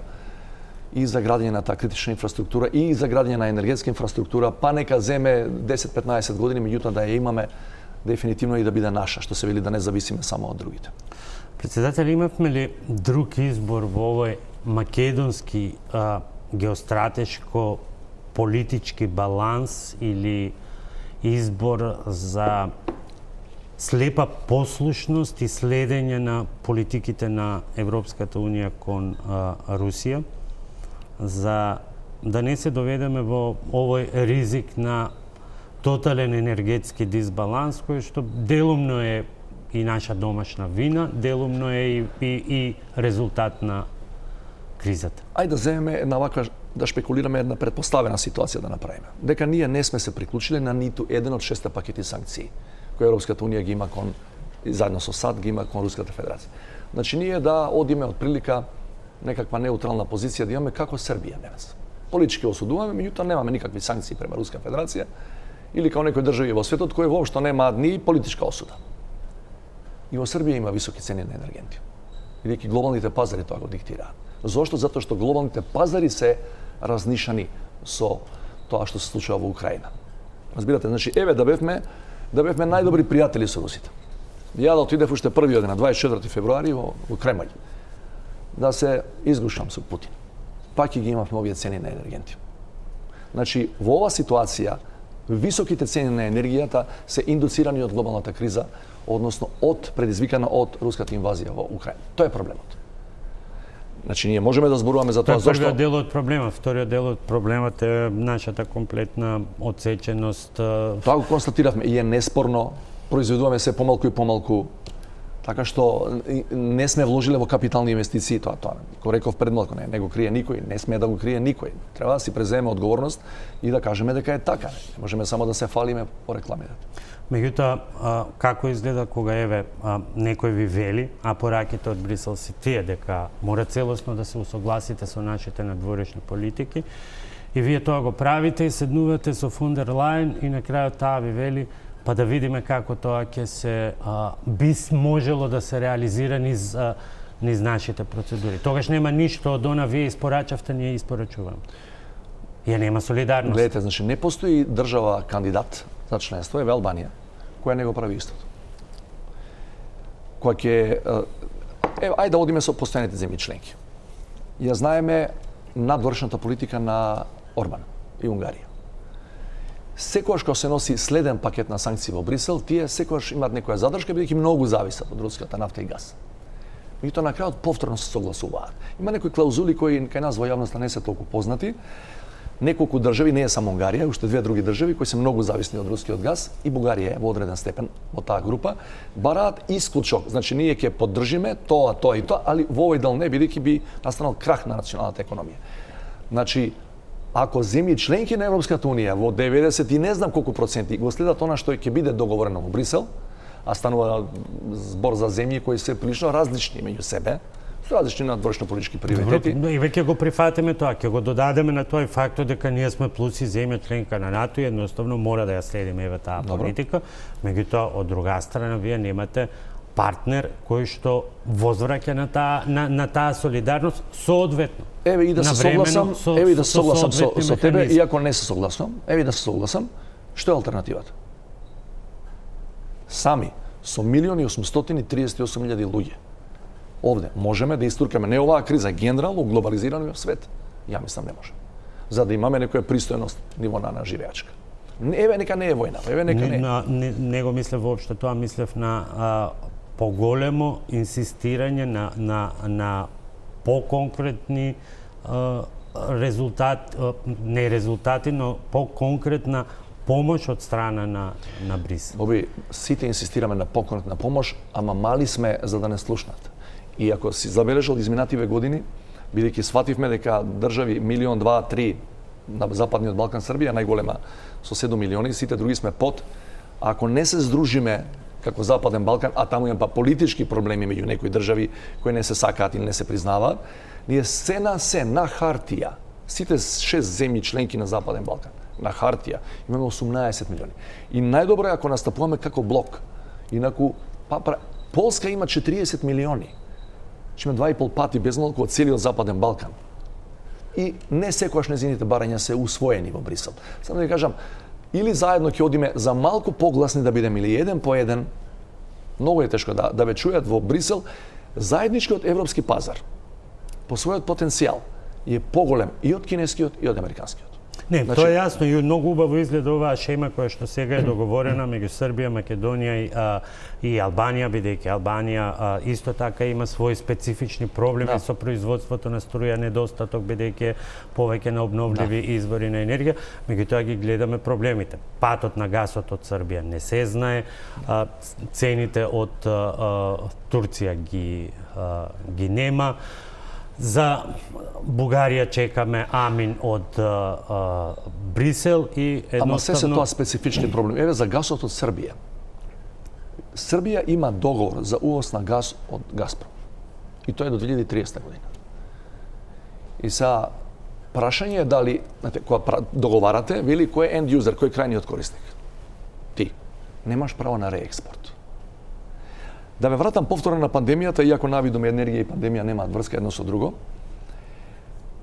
и за градење на таа критична инфраструктура, и за градење на енергетска инфраструктура, па нека земе 10-15 години, меѓутоа да ја имаме дефинитивно и да биде наша, што се вели да не зависиме само од другите. Председател, имавме ли друг избор во овој македонски геостратешко политички баланс или избор за слепа послушност и следење на политиките на Европската Унија кон Русија, за да не се доведеме во овој ризик на тотален енергетски дисбаланс, кој што делумно е и наша домашна вина, делумно е и резултат на кризата. Ајде да земеме една ваква, да шпекулираме една предпоставена ситуација да направиме. Дека ние не сме се приклучили на ниту еден од 6 пакети санкции кои Европската Унија ги има кон, заедно со САД ги има кон Руската Федерација. Значи ние да одиме од прилика некаква неутрална позиција да имаме како Србија денес. Политички осудуваме, меѓутоа немаме никакви санкции према Руска Федерација или као некои држави во светот кои воопшто немаат ни политичка осуда. И во Србија има високи цени на енергенти. Бидејќи глобалните пазари тоа го диктираат. Зошто? Затоа што глобалните пазари се разнишани со тоа што се случува во Украина. Разбирате, значи еве да бевме најдобри пријатели со русите. Ја да отидев уште првиот ден на 24 февруари во Кремљ да се изгушам со Путин. Пак ги имавме овие цени на енергенти. Значи во оваа ситуација високите цени на енергијата се индуцирани од глобалната криза, односно предизвикана од руската инвазија во Украина. Тоа е проблемот. Значи ние можеме да зборуваме за тоа зошто првиот дел од проблемот, вториот дел од проблемот е нашата комплетна одсеченост. Тоа го констатиравме и е неспорно, произведуваме се помалку и помалку, така што не сме вложиле во капитални инвестиции, тоа го реков пред малку, не го крие никој, не сме да го крие никој. Треба да си преземеме одговорност и да кажеме дека е така. Не можеме само да се фалиме по рекламите. Меѓутоа, како изгледа кога еве некој ви вели, а пораките од Брисел си тие дека мора целосно да се усогласите со нашите надворешни политики и вие тоа го правите и седнувате со фон дер Лајен и на крајот таа ви вели па да видиме како тоа ќе се би можело да се реализира низ нашите процедури. Тогаш нема ништо од она вие испорачавте, ние испорачуваме. Ја нема солидарност. Гледате, значи не постои држава кандидат за членство, еве Албанија, која не го прави истото. Која ќе ајде да одиме со постојаните земји членки. Ја знаеме надворешната политика на Орбан и Унгарија. Секогаш кога се носи следен пакет на санкции во Брисел, тие секогаш имаат некоја задршка, бидејќи многу зависат од руската нафта и газ. Меѓутоа на крајот повторно се согласуваат. Има некои клаузули кои кај нас во јавноста не се толку познати. Неколку држави, не е само Унгарија, уште две други држави кои се многу зависни од рускиот газ и Бугарија е во одреден степен во таа група, бараат исклучок. Значи ние ќе поддржиме тоа и тоа, али во овој дел не, бидејќи би настанал крах на националната економија. Значи ако земји членки на Европската Унија во 90 и не знам колку проценти го следат она што ќе биде договорено во Брисел, а станува збор за земји кои се прилично различни меѓу себе, различни надворешно политички приоритети. И веќе го прифатиме тоа, ќе го додадеме на тој фактор дека ние сме плюс и земја членка на НАТО и едноставно мора да ја следиме еве таа политика. Меѓутоа, од друга страна, вие немате партнер кој што возвраќа на таа солидарност соодветно. Еве и да се согласам, со тебе, иако не се согласам, што е алтернативата? Сами, со 1.838.000 луѓе, овде можеме да истуркаме не оваа криза, генерално глобализираниот свет? Ја мислам не може. За да имаме некоја пристојност ниво на живеачка. Еве нека не е војна, еве нека не. Не го мислев воопшто тоа, мислев на поголемо инсистирање на поконкретни не резултати, но поконкретна помош од страна на Брисел. Боби, сите инсистираме на поконкретна помош, ама мали сме за да не слушнат. И ако си забележал изминативе години, бидејќи свативме дека држави 1, 2, 3 на Западниот Балкан, Србија најголема со 7 милиони, сите други сме под. Ако не се здружиме како Западен Балкан, а таму има политички проблеми меѓу некои држави кои не се сакаат или не се признаваат, ние се на хартија, сите 6 земји членки на Западен Балкан, на хартија, имаме 18 милиони. И најдобро е ако настапуваме како блок. Инаку, Полска има 40 милиони. Че има 2,5 пати безмалку од целиот Западен Балкан. И не секогаш незините барања се усвоени во Брисел. Само да ви кажам, или заедно ќе одиме за малку погласни да бидеме, или еден по еден, многу е тешко да ве чујат во Брисел, заедничкиот европски пазар по својот потенцијал е поголем и од кинескиот и од американскиот. Не, тоа е јасно и многу убаво изгледа оваа шема која што сега е договорена меѓу Србија, Македонија и Албанија, бидејќи Албанија исто така има своји специфични проблеми со производството на струја, недостаток бидејќи повеќе на обновливи извори на енергија, меѓутоа ги гледаме проблемите. Патот на гасот од Србија не се знае, цените од Турција ги нема. За Бугарија чекаме амин од Брисел и едноставно... Ама се тоа специфични проблеми. Еве за гасот од Србија. Србија има договор за увоз на газ од Газпром. И тоа е до 2030 година. И са прашање е дали, кога договарате, вели кој е end user, кој е крајниот корисник? Ти. Немаш право на реекспорт. Да ме вратам повторно на пандемијата, иако навидоме енергија и пандемија немаат врска едно со друго.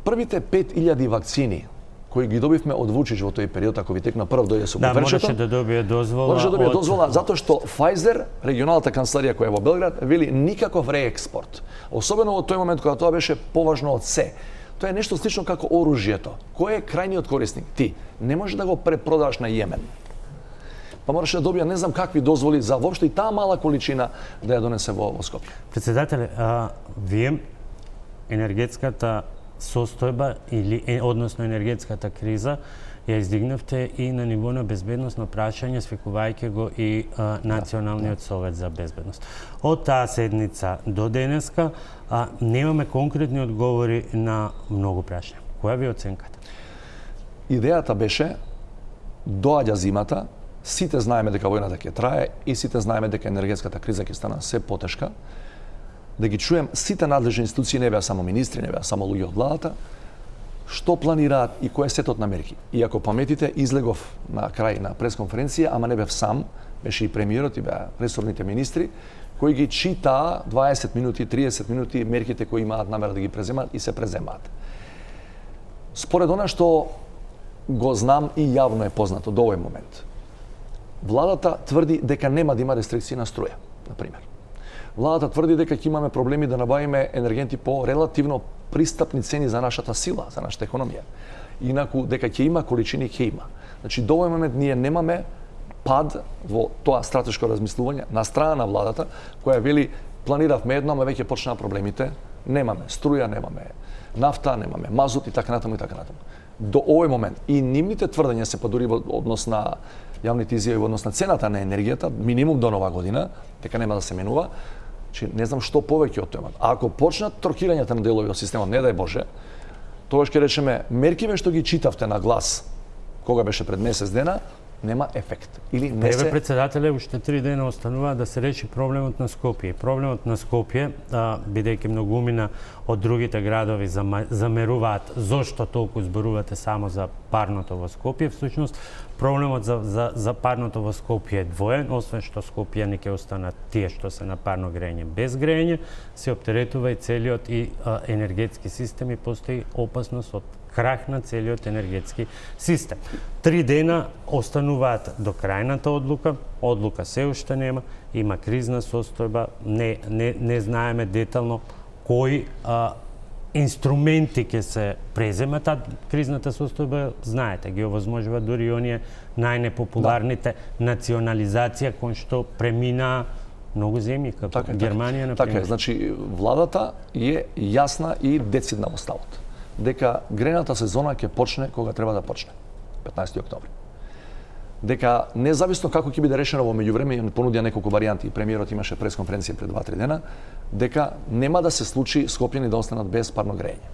Првите 5000 вакцини кои ги добивме од Вучич во тој период, ако ви текна прв дојде со куверчето. Можеше да добие дозвола. Можеше да добие дозвола затоа што Pfizer, регионалната канцеларија која е во Белград, вели никаков реекспорт. Особено во тој момент кога тоа беше поважно од се. Тоа е нешто слично како оружјето. Кој е крајниот корисник? Ти. Не може да го препродаш на Јемен. Па мораше да добија не знам какви дозволи за воопшто и таа мала количина да ја донесе во Скопје. Председателе, вие енергетската состојба или односно енергетската криза ја издигнавте и на ниво на безбедносно прашање, свикувајќи го и Националниот совет за безбедност. Од таа седница до денеска немаме конкретни одговори на многу прашања. Која ви оценката? Идејата беше доаѓа зимата, сите знаеме дека војната ќе трае и сите знаеме дека енергетската криза ќе стане се потешка, да ги чуем сите надлежни институции, не беа само министри, не беа само луѓе од владата, што планираат и кој е сетот на мерки. И ако паметите, излегов на крај на пресконференција, ама не бев сам, беше и премиерот и беа ресорните министри, кои ги читаа 20 минути, 30 минути мерките кои имаат намера да ги преземаат и се преземаат. Според она што го знам и јавно е познато до овој момент, владата тврди дека нема да има рестрикции на струја, на пример. Владата тврди дека ќе имаме проблеми да набавиме енергенти по релативно пристапни цени за нашата сила, за нашата економија. Инаку дека ќе има количини, ќе има. Значи до овој момент ние немаме пад во тоа стратешко размислување на страна на владата која вели планиравме едно, ама веќе почнаа проблемите. Немаме струја, немаме нафта, немаме мазут и така натаму и така натаму. До овој момент и нивните тврдења се подори во однос на јавните изјави во однос на цената на енергијата, минимум до нова година, дека нема да се менува. Че не знам што повеќе од тоа. А ако почнат трокирањата на делови од системот, не дај Боже, тогаш ќе речеме меркиве што ги читавте на глас кога беше пред месец дена, нема ефект. Или не се... председателе, уште 3 дена останува да се реши проблемот на Скопје. Проблемот на Скопје, бидејќи многумина од другите градови замеруваат зошто толку зборувате само за парното во Скопје, всушност проблемот за парното во Скопје е двоен, освен што Скопјани ќе останат тие што се на парно грење без грење, се оптеретува и целиот и енергетски систем и постои опасност од крах на целиот енергетски систем. 3 дена остануваат до крајната одлука. Одлука се уште нема, има кризна состојба, не знаеме детално кои инструменти ќе се преземат, кризната состојба, знаете, ги овозможува дури оние најнепопуларните национализација кон што премина многу земји, како Германија, например. Така е, значи владата е јасна и децидна во ставот дека грената сезона ќе почне кога треба да почне, 15 октомври. Дека независно како ќе биде решено во меѓувреме, ја понудија неколку варијанти, премиерот имаше пресконференција пред 2-3 дена, дека нема да се случи Скопјани да останат без парно грење.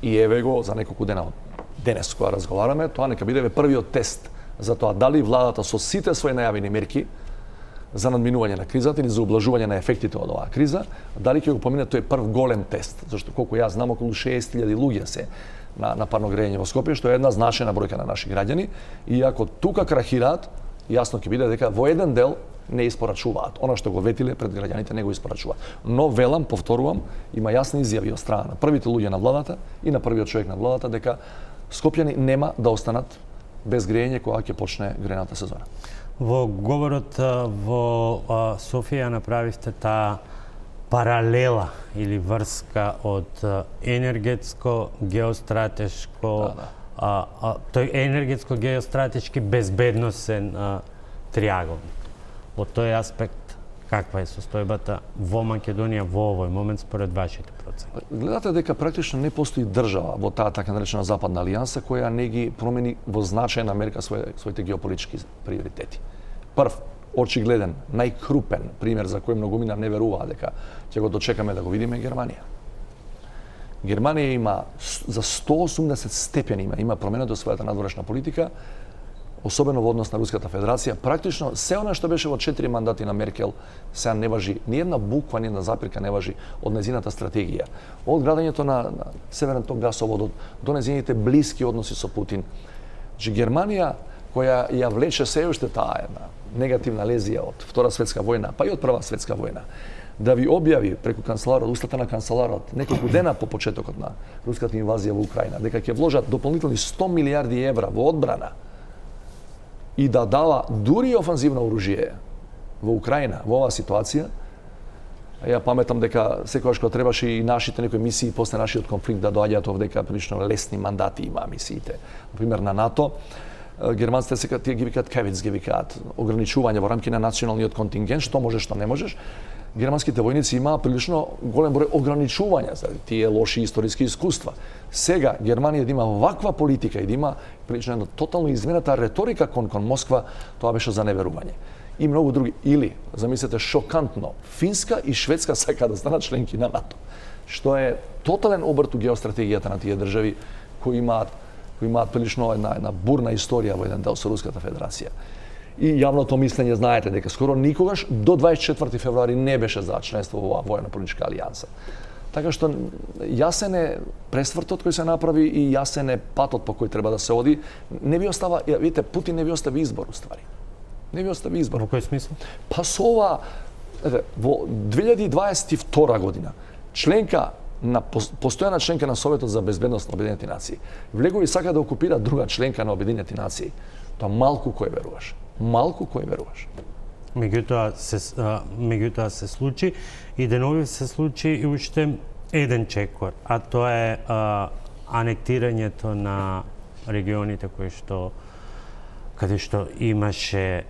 И еве го за неколку дена од денес кога разговараме, тоа нека биде првиот тест за тоа дали владата со сите своји најавени мерки за надминување на кризата или за облажување на ефектите од оваа криза, дали ќе го помине тој прв голем тест, зашто колку јас знам околу 60.000 луѓе се на парно грење во Скопје, што е една значајна бројка на наши граѓани, и ако тука крахираат, јасно ќе биде дека во еден дел не испорачуваат. Она што го ветиле пред граѓаните не го испорачуваат. Но велам, повторувам, има јасни изјави од страна на првите луѓе на владата и на првиот човек на владата дека Скопјани нема да останат без грење кога ќе почне грената сезона. Во говорот во Софија направивте таа паралела или врска од енергетско, геостратешко, тој енергетско, геостратешки, безбедносен триаголник. Во тој аспект, каква е состојбата во Македонија во овој момент според вашите проценти? Гледате дека практично не постои држава во таа така наречена Западна алијанса која не ги промени во значајна мерка своите геополитички приоритети. Прв, очигледен, најкрупен пример за кој многумина не веруваа дека ќе го дочекаме да го видиме Германија. Германија има за 180 степени има промена до својата надворешна политика, особено во однос на Руската Федерација. Практично се она што беше во 4 мандати на Меркел сега не важи, ни една буква, ни една запирка не важи од нејзината стратегија. Од градењето на Северен ток гасоводот до нејзините блиски односи со Путин. Значи Германија која ја влече се уште таа една негативна лезија од Втора светска војна, па и од Прва светска војна, да ви објави преку канцеларот, устата на канцеларот, неколку дена по почетокот на руската инвазија во Украина, дека ќе вложат дополнителни 100 милиарди евра во одбрана и да дава дури офанзивно оружје во Украина во оваа ситуација. Ја паметам дека секогаш кога требаше и нашите некои мисии после нашиот конфликт да доаѓаат овдека, прилично лесни мандати има мисиите, например на НАТО, германците сега тие ги викаат кевиц, ги викаат ограничување во рамки на националниот контингент, што можеш, што не можеш. Германските војници имаа прилично голем број ограничувања за тие лоши историски искуства. Сега Германија да има ваква политика и да има прилично една тотално измената реторика кон Москва, тоа беше за неверување. И многу други. Или, замислете, шокантно, Финска и Шведска сакаат да станат членки на НАТО, што е тотален обрт у геостратегијата на тие држави кои имаат прилично една бурна историја во еден дел со Руската Федерација. И јавното мислење знаете дека скоро никогаш до 24 февруари не беше за членство во оваа војно-политичка алијанса. Така што јасен е пресвртот кој се направи и јасен е патот по кој треба да се оди. Не ви остава, видите, Путин не ви остави избор уствари. Не ви остави избор. Во кој смисол? Па со ова, во 2022 година, членка на постојана членка на Советот за безбедност на Обединети нации, влегува и сака да окупира друга членка на Обединети нации. Тоа малку кој веруваш. Малку кој веруваш. Меѓутоа се случи и денови се случи и уште еден чекор, а тоа е анектирањето на регионите каде што имаше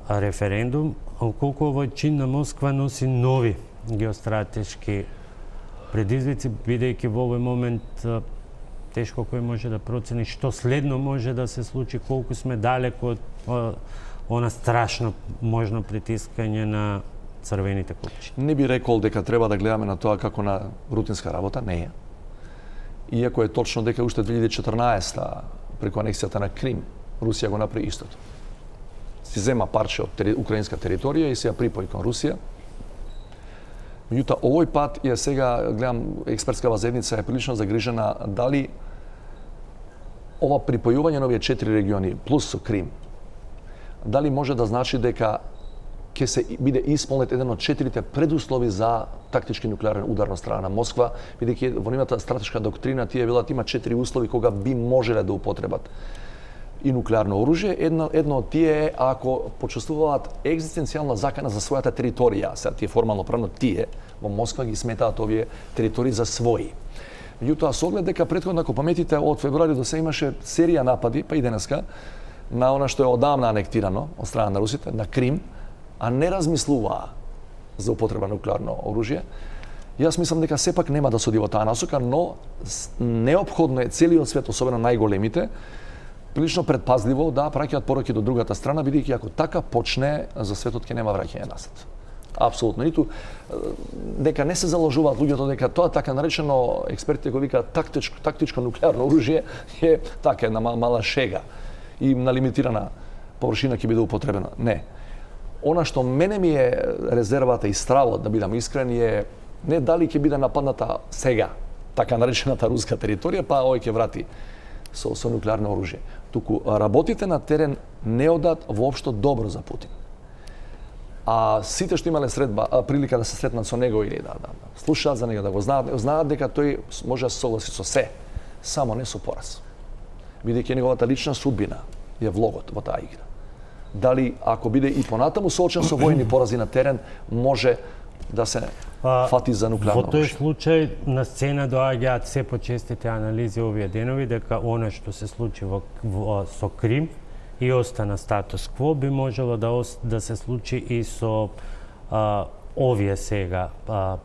референдум, колку овој чин на Москва носи нови геостратешки предизвици, бидејќи во овој момент тешко кој може да процени што следно може да се случи, колку сме далеко од она страшно можно притискање на црвените копчиња. Не би рекол дека треба да гледаме на тоа како на рутинска работа, не е. Иако е точно дека уште 2014 преку анексијата на Крим, Русија го направи истото. Си зема парче од украинска територија и се ја припои кон Русија. Меѓутоа, овој пат ја сега, гледам, експертскава заедница е прилично загрижена дали ова припојување на овие 4 региони плюс со Крим, дали може да значи дека ќе се биде исполнет еден од 4 предуслови за тактички нуклеарен удар на страна на Москва, бидејќи во нивната стратешка доктрина тие велат има 4 услови кога би можеле да употребат и нуклеарно оружје. Едно од тие е ако почувствуваат екзистенцијална закана за својата територија. Сега тие формално правно тие во Москва ги сметаат овие територии за своји. Меѓутоа, со оглед дека претходно, ако паметите, од февруари до сега имаше серија напади, па и денеска, на она што е одамна анектирано од страна на русите, на Крим, а не размислуваа за употреба на нуклеарно оружје. Јас мислам дека сепак нема да се оди во таа насока, но неопходно е целиот свет, особено најголемите, прилично предпазливо да праќаат пораки до другата страна, бидејќи ако така почне, за светот ќе нема враќање назад. Апсолутно. Ниту дека не се заложуваат луѓето дека тоа така наречено, експертите го викаат тактичко нуклеарно оружје е така една мала шега и на лимитирана површина ќе биде употребена. Не. Она што мене ми е резервата и стравот, да бидам искрен, е не дали ќе биде нападната сега така наречената руска територија, па овој ќе врати со нуклеарно оружје. Туку работите на терен не одат воопшто добро за Путин. А сите што имале прилика да се сретнат со него или да слушаат за него, да го знаат дека тој може да се согласи со се, само не со пораз. Бидејќи неговата лична судбина е влогот во таа игра. Дали ако биде и понатаму соочен со војни порази на терен, може да се фати за нуклеарно оружје. Во тој случај на сцена доаѓаат се почестите анализи овие денови дека она што се случи со Крим и остана статус кво би можело да се случи и со овие сега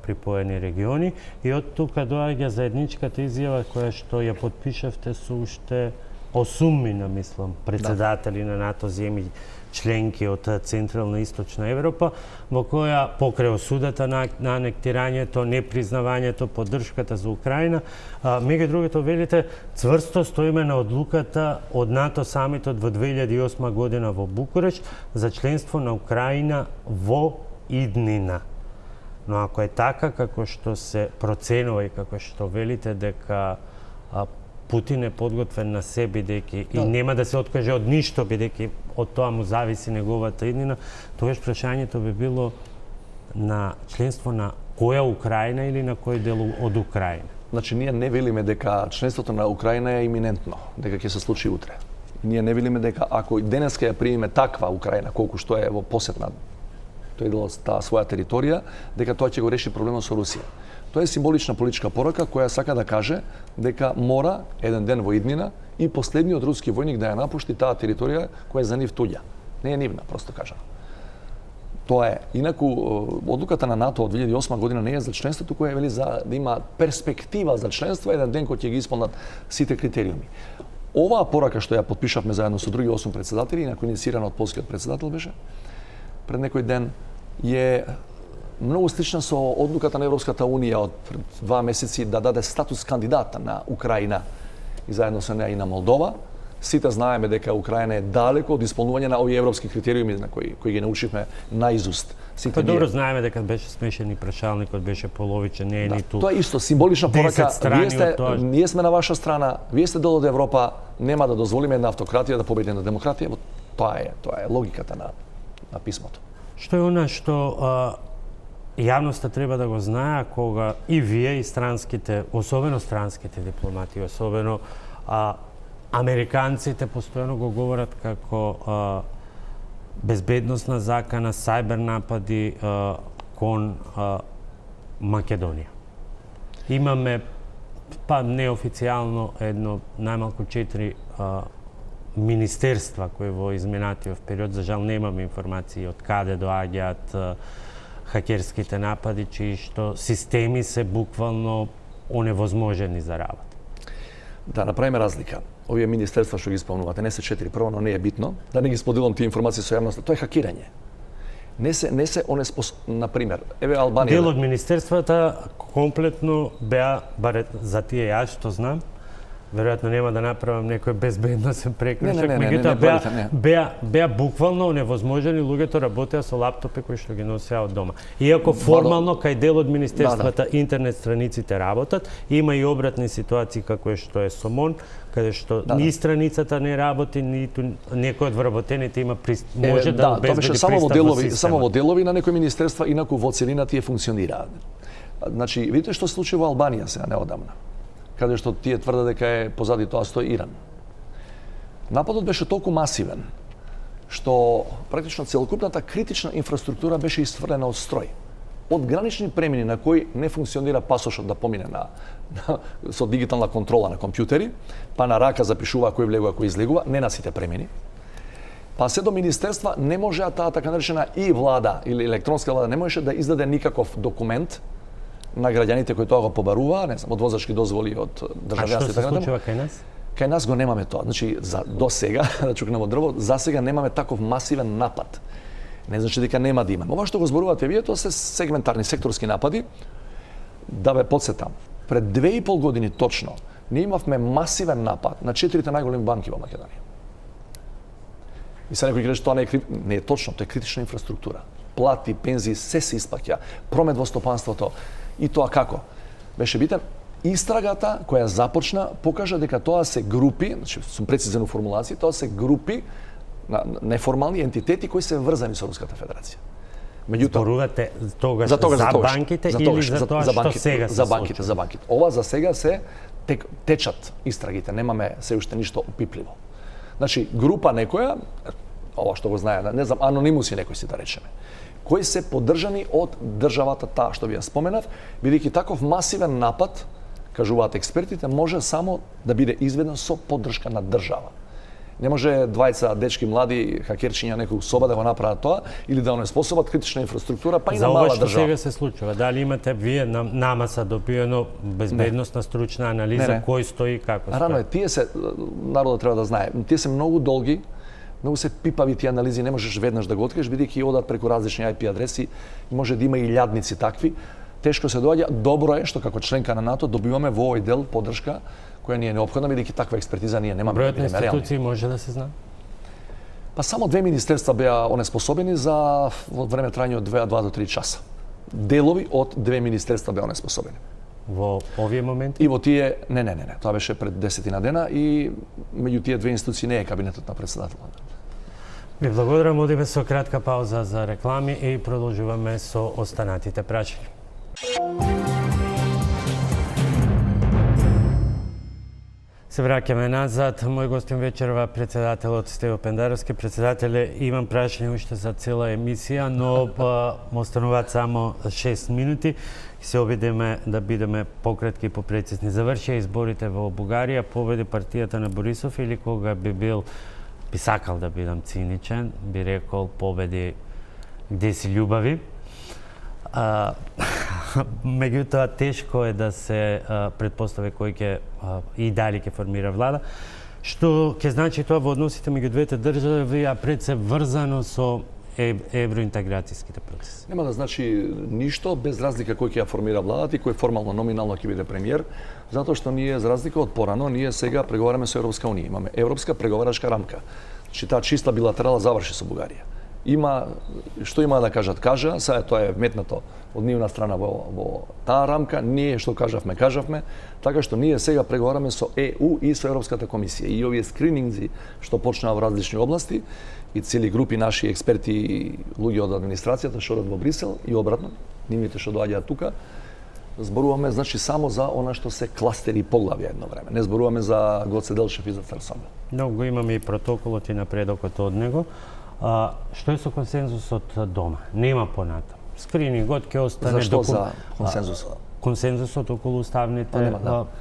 припоени региони, и од тука доаѓа заедничката изјава која што ја потпишавте со уште 8 мислам, председатели на НАТО земји членки од Централна и Источна Европа, во која покрај осудата на анектирањето, непризнавањето, поддршката за Украина, меѓу другото велите, цврсто стоиме на одлуката од НАТО самитот во 2008 година во Букуреш за членство на Украина во иднина. Но ако е така како што се проценува и како што велите дека Путин е подготвен на се, бидејќи и нема да се откаже од ништо, бидејќи од тоа му зависи неговата иднина, тогаш прашањето би било на членство на која Украина или на кој дел од Украина? Значи, ние не велиме дека членството на Украина е иминентно, дека ќе се случи утре. Ние не велиме дека ако денеска ја примиме таква Украина, колку што е во посет на таа своја територија, дека тоа ќе го реши проблемот со Русија. Тоа е символична политичка порака која сака да каже дека мора еден ден во иднина и последниот руски војник да ја напушти таа територија која е за нив туѓа. Не е нивна, просто кажано. Тоа е. Инаку, одлуката на НАТО од 2008 година не е за членство, туку е вели за да има перспектива за членство еден ден кој ќе ги исполнат сите критериуми. Оваа порака што ја потпишавме заедно со други 8 председатели, инаку инициирана од полскиот председател беше пред некој ден, е многу слична со одлуката на Европската Унија од 2 месеци да даде статус кандидат на Украина и заедно со неа и на Молдова. Сите знаеме дека Украина е далеко од исполнување на овие европски критериуми на кои ги научивме наизуст. Па добро знаеме дека беше смешен и прашалникот беше половичен, не е ниту. Тоа е исто символична порака. Ние сме на ваша страна, вие сте дел од Европа, нема да дозволиме една автократија да победи на демократија. Тоа е логиката на писмото. Што е она што јавноста треба да го знае, кога и вие и странските, особено странските дипломати, особено американците постојано го говорат како безбедносна закана, сајбер напади кон Македонија. Имаме неофицијално едно најмалку 4 министерства кои во изминатиот период, за жал немаме информации од каде доаѓаат хакерските напади, чии што системи се буквално оневозможени за работа. Да направиме разлика. Овие министерства што ги исполнувате не се 4 прво, но не е битно. Да не ги споделам тие информации со јавноста, тоа е хакирање. не се на пример, еве Албанија. Дел од министерствата комплетно беа, баре за тие јас што знам, веројатно нема да направам некој безбедносен прекршок, меѓутоа беа буквално невозможени, луѓето работеа со лаптопи кои што ги носеа од дома. Иако формално кај дел од министерствата интернет страниците работат, има и обратни ситуации како што е СОМОН, каде што ни страницата не работи, ниту некој од вработените има може да обезбеди пристап во системот. Само во делови на некои министерства, инаку во целина тие функционираат. Значи, видите што се случи во Албанија сега неодамна, каде што тие тврдат дека е позади тоа стои Иран. Нападот беше толку масивен, што практично целокупната критична инфраструктура беше исфрлена од строј. Од гранични премини на кои не функционира пасошот да помине со дигитална контрола на компјутери, па на рака запишува кој влегува, кој излегува, не на сите премини. Па се до министерства не можеа таа така наречена и влада или електронска влада не можеше да издаде никаков документ на граѓаните кои тоа го побаруваа, не знам, од возачки дозволи, од државјанство. А што се случува кај нас? Кај нас го немаме тоа. Значи, до сега, да чукнеме дрво, за сега немаме таков масивен напад. Не значи дека нема да имаме. Ова што го зборувате вие, тоа се сегментарни, секторски напади. Да ве подсетам, пред 2,5 години точно, ние имавме масивен напад на 4 најголеми банки во Македонија. И сега некој каже тоа не е точно, тоа е критична инфраструктура. Плати, пензии, се испаќа, промет во стопанството. И тоа како? Беше битен. Истрагата која започна покажа дека тоа се групи, значи сум прецизен у формулација, тоа се групи на неформални ентитети кои се врзани со Руската Федерација. Меѓутоа, зборувате тогаш за банките или за тоа што сега се случува? За банките. Ова за сега се течат истрагите, немаме се уште ништо опипливо. Значи, група некоја, ова што го знае, не знам, анонимуси некои си да речеме, кои се поддржани од државата таа што ви ја споменав, бидејќи таков масивен напад, кажуваат експертите, може само да биде изведен со поддршка на држава. Не може двајца дечки млади хакерчиња некој соба да го направат тоа или да онеспособат критична инфраструктура, па и на мала држава. За ова што сега се случува, дали имате вие намаса добиено безбедносна стручна анализа кој стои и како стои? Рано е, тие се народот треба да знае, тие се многу долги, многу се пипави тие анализи, не можеш веднаш да го откриеш, бидејќи одат преку различни IP адреси, може да има и илјадници такви. Тешко се доаѓа. Добро е што како членка на НАТО добиваме во овој дел поддршка која ни е неопходна, бидејќи таква експертиза ние немаме. Бројот на институции може да се знае? Па само 2 министерства беа онеспособени за во време трајање од 2 до 3 часа. Делови од 2 министерства беа онеспособени. Во овие моменти? И во тие не, тоа беше пред 10 дена и меѓу тие 2 институции не е кабинетот на претседателот. Ви благодарам, одиме со кратка пауза за реклами и продолжуваме со останатите прашања. Се враќаме назад. Мој гостин вечерва претседателот Стево Пендаровски. Председателе, имам прашање уште за цела емисија, но мо остануваат само 6 минути. Се обидеме да бидеме пократки и попрецизни. Завршија изборите во Бугарија, победи партијата на Борисов или кога би сакал да бидам циничен, би рекол победи где си љубави. Меѓутоа тешко е да се претпостави кој ќе и дали ќе формира влада. Што ќе значи тоа во односите меѓу двете држави, а пред се врзано со евроинтеграцијските процеси? Нема да значи ништо без разлика кој ќе ја формира владата и кој формално номинално ќе биде премиер, затоа што ние за разлика од порано, ние сега преговараме со Европска унија. Имаме европска преговарачка рамка. Значи таа чиста билатерала заврши со Бугарија. Има што има да кажат, сега тоа е вметнато од нивна страна во таа рамка, ние што кажавме, така што ние сега преговараме со ЕУ и со Европската комисија. И овие скрининзи што почнаа во различни области и цели групи наши експерти и луѓе од администрацијата што одат во Брисел и обратно, нивните што доаѓаат тука, зборуваме значи само за она што се кластери и поглавја едно време. Не зборуваме за Гоце Делчев и за Цар Самбел. Многу имаме и протоколот и напредокот од него. Што е со консензусот дома? Нема понатаму. Скринингот ќе остане... Зашто за консензус? Консензусот околу уставните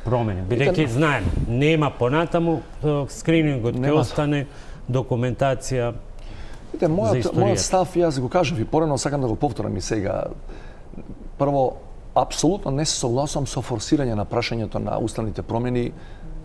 промени. Бидејќи знаем, нема понатаму, скринингот ќе остане, документација за историјата. Мојот став, јас го кажав и порано, сакам да го повторам и сега. Прво, апсолутно не се согласувам со форсирање на прашањето на уставните промени.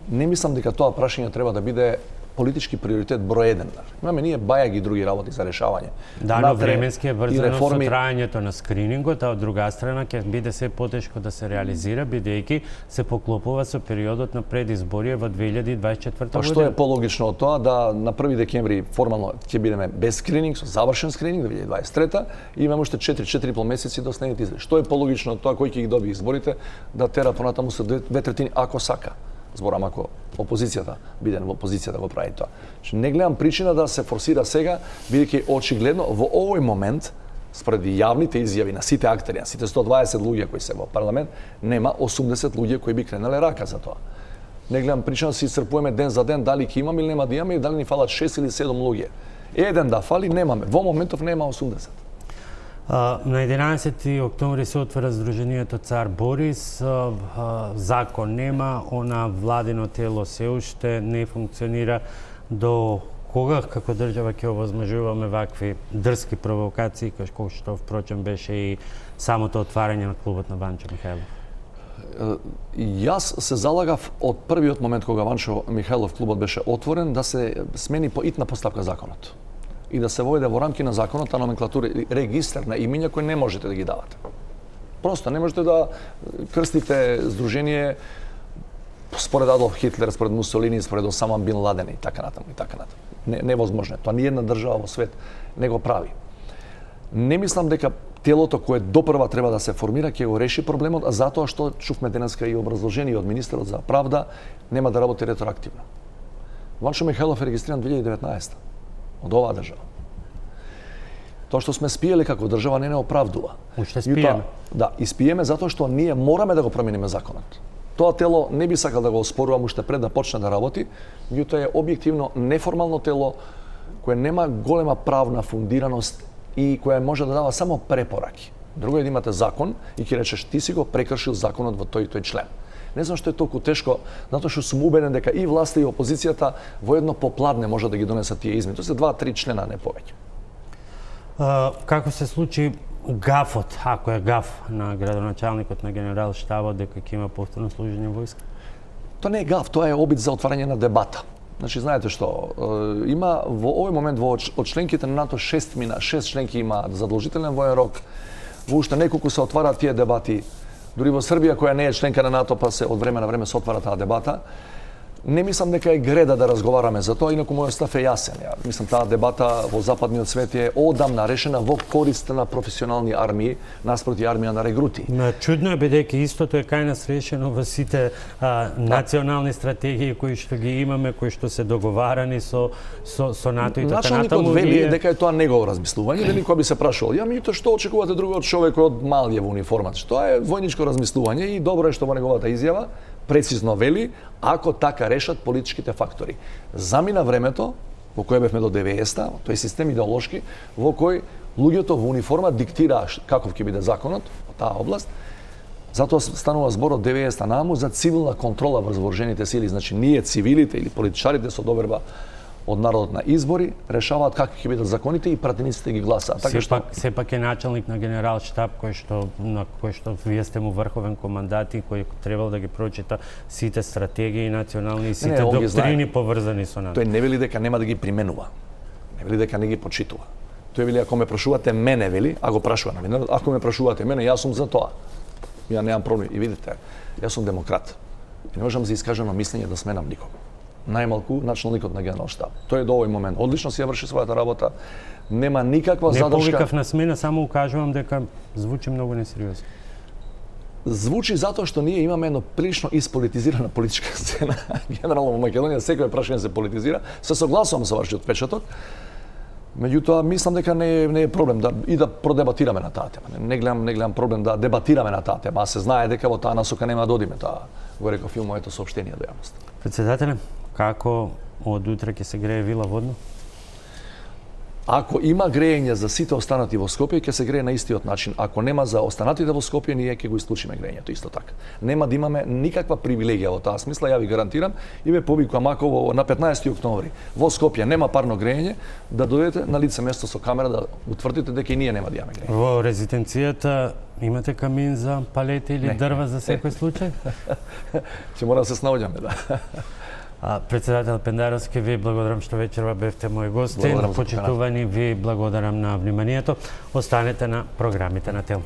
Не мислам дека тоа прашање треба да биде политички приоритет број 1. Имаме ние бајаги други работи за решавање. Да, но временски е врзано со трајањето на скринингот, а од друга страна ќе биде се потешко да се реализира, бидејќи се поклопува со периодот на предизборие во 2024 година. Што е пологично од тоа да на 1 декември формално ќе бидеме без скрининг, со завршен скрининг 2023 и имаме уште 4,5 месеци до следните избори. Што е пологично од тоа кој ќе ги доби изборите да тера понатаму со 2/3 ако сака. Зборам ако опозицијата биде во опозиција да го прави тоа. Не гледам причина да се форсира сега, бидејќи очигледно во овој момент според јавните изјави на сите актери, на сите 120 луѓе кои се во парламент, нема 80 луѓе кои би кренеле рака за тоа. Не гледам причина да се исцрпуваме ден за ден дали ќе имаме или нема да имаме и дали ни фалат 6 или 7 луѓе. Еден да фали немаме. Во моментов нема 80. На 11 октомври се отвора Сдруженијето Цар Борис, закон нема, она владино тело се уште не функционира. До кога како држава ќе овозможуваме вакви дрски провокации, како што впрочем беше и самото отварање на клубот на Ванчо Михајлов? Јас се залагав од првиот момент кога Ванчо Михајлов клубот беше отворен да се смени по итна постапка законот и да се воведе во рамки на законот номенклатура или регистар на имиња кои не можете да ги давате. Просто не можете да крстите здружение според Адолф Хитлер, според Мусолини, според Осама Бин Ладен и така натаму и така натаму. Невозможно. Тоа ни една држава во свет не го прави. Не мислам дека телото кое допрва треба да се формира ќе го реши проблемот, а затоа што чувме денеска и образложение од министерот за правда нема да работи ретроактивно. Ванчо Михајлов е регистриран 2019 од оваа држава. Тоа што сме спиеле како држава не оправдува. Уште спиеме. Да, и спиеме затоа што ние мораме да го промениме законот. Тоа тело не би сакал да го оспорувам уште пред да почне да работи, меѓутоа е објективно неформално тело кое нема голема правна фундираност и која може да дава само препораки. Друго е да имате закон и ќе речеш ти си го прекршил законот во тој и тој член. Не знам што е толку тешко, затоа што сум убеден дека и власта и опозицијата во едно попладне може да ги донесат тие измени. Тоа се 2-3 члена, не повеќе. Како се случи гафот, ако е гаф на градоначалникот на генерал штабот дека ќе има повторно служење војска? Тоа не е гаф, тоа е обид за отварање на дебата. Значи, знаете што, има во овој момент од членките на НАТО 6 членки имаат задолжителен воен рок. Во уште неколку се отвараат тие дебати. Дури во Србија, која не е членка на НАТО, па се од време на време се отвара таа дебата. Не мислам дека е греда да разговараме за тоа, инаку мојот став е јасен. Мислам, таа дебата во западниот свет е одамна решена во корист на професионални армии наспроти армија на регрути. Чудно е бидејќи истото е кај нас решено во сите национални стратегии кои што ги имаме, кои што се договарани со НАТО и така натаму. Началникот вели дека е тоа негово размислување, дали кој би се прашувал. Меѓутоа што очекувате друго од човек од малје во униформата? Тоа е војничко размислување и добро е што во неговата изјава прецизно вели, ако така решат политичките фактори. Замина времето, во кое бевме до 90-та, тој систем идеолошки, во кој луѓето во униформа диктираа каков ќе биде законот во таа област. Затоа станува збор од 90-та наму за цивилна контрола врз вооружените сили. Значи, ние цивилите или политичарите со доверба од народот на избори решаваат какви ќе бидат законите и пратениците ги гласаат. Така што сепак е началник на генерал штаб на кој што вие сте му врховен командант и кој требал да ги прочита сите стратегии национални и сите доктрини поврзани со НАТО. Тој не вели дека нема да ги применува. Не вели дека не ги почитува. Тој вели ако ме прашувате мене, вели, а го прашува на мене, ако ме прашувате мене, јас сум за тоа. Ја немам проблем. И видите, јас сум демократ. И не можам за искажано мислење да сменам никого. Најмалку началникот на генерал штаб. Тој до овој момент одлично си ја врши својата работа. Нема никаква задршка. Не повикав на смена, само укажувам дека звучи многу несериозно. Звучи затоа што ние имаме едно прилично ispolitizirana политичка сцена. Генерално во Македонија секој прашање се политизира. Се согласувам со вашиот печаток. Меѓутоа мислам дека не е проблем да продебатираме на таа тема. Не гледам проблем да дебатираме на таа тема. А се знае дека во таа насока нема да одиме, таа го реков и моето соопштение до јавноста. Председателе, како од утре ќе се грее вила водно? Ако има грејење за сите останати во Скопје, ќе се грее на истиот начин. Ако нема за останатите во Скопје, ние ќе го исклучиме грејењето исто така. Нема да имаме никаква привилегија во таа смисла, ја ви гарантирам и ве повикувам ако на 15 октомври во Скопје нема парно грејење, да дојдете на лице место со камера да утврдите дека и ние нема да имаме грејење. Во резиденцијата имате камин за палети или дрва за секој случај? Ќе мора да се снаоѓаме, да. Председател Пендаровски, ви благодарам што вечерва бевте мој гостин. Почитувани, ви благодарам на вниманието. Останете на програмите на Телма.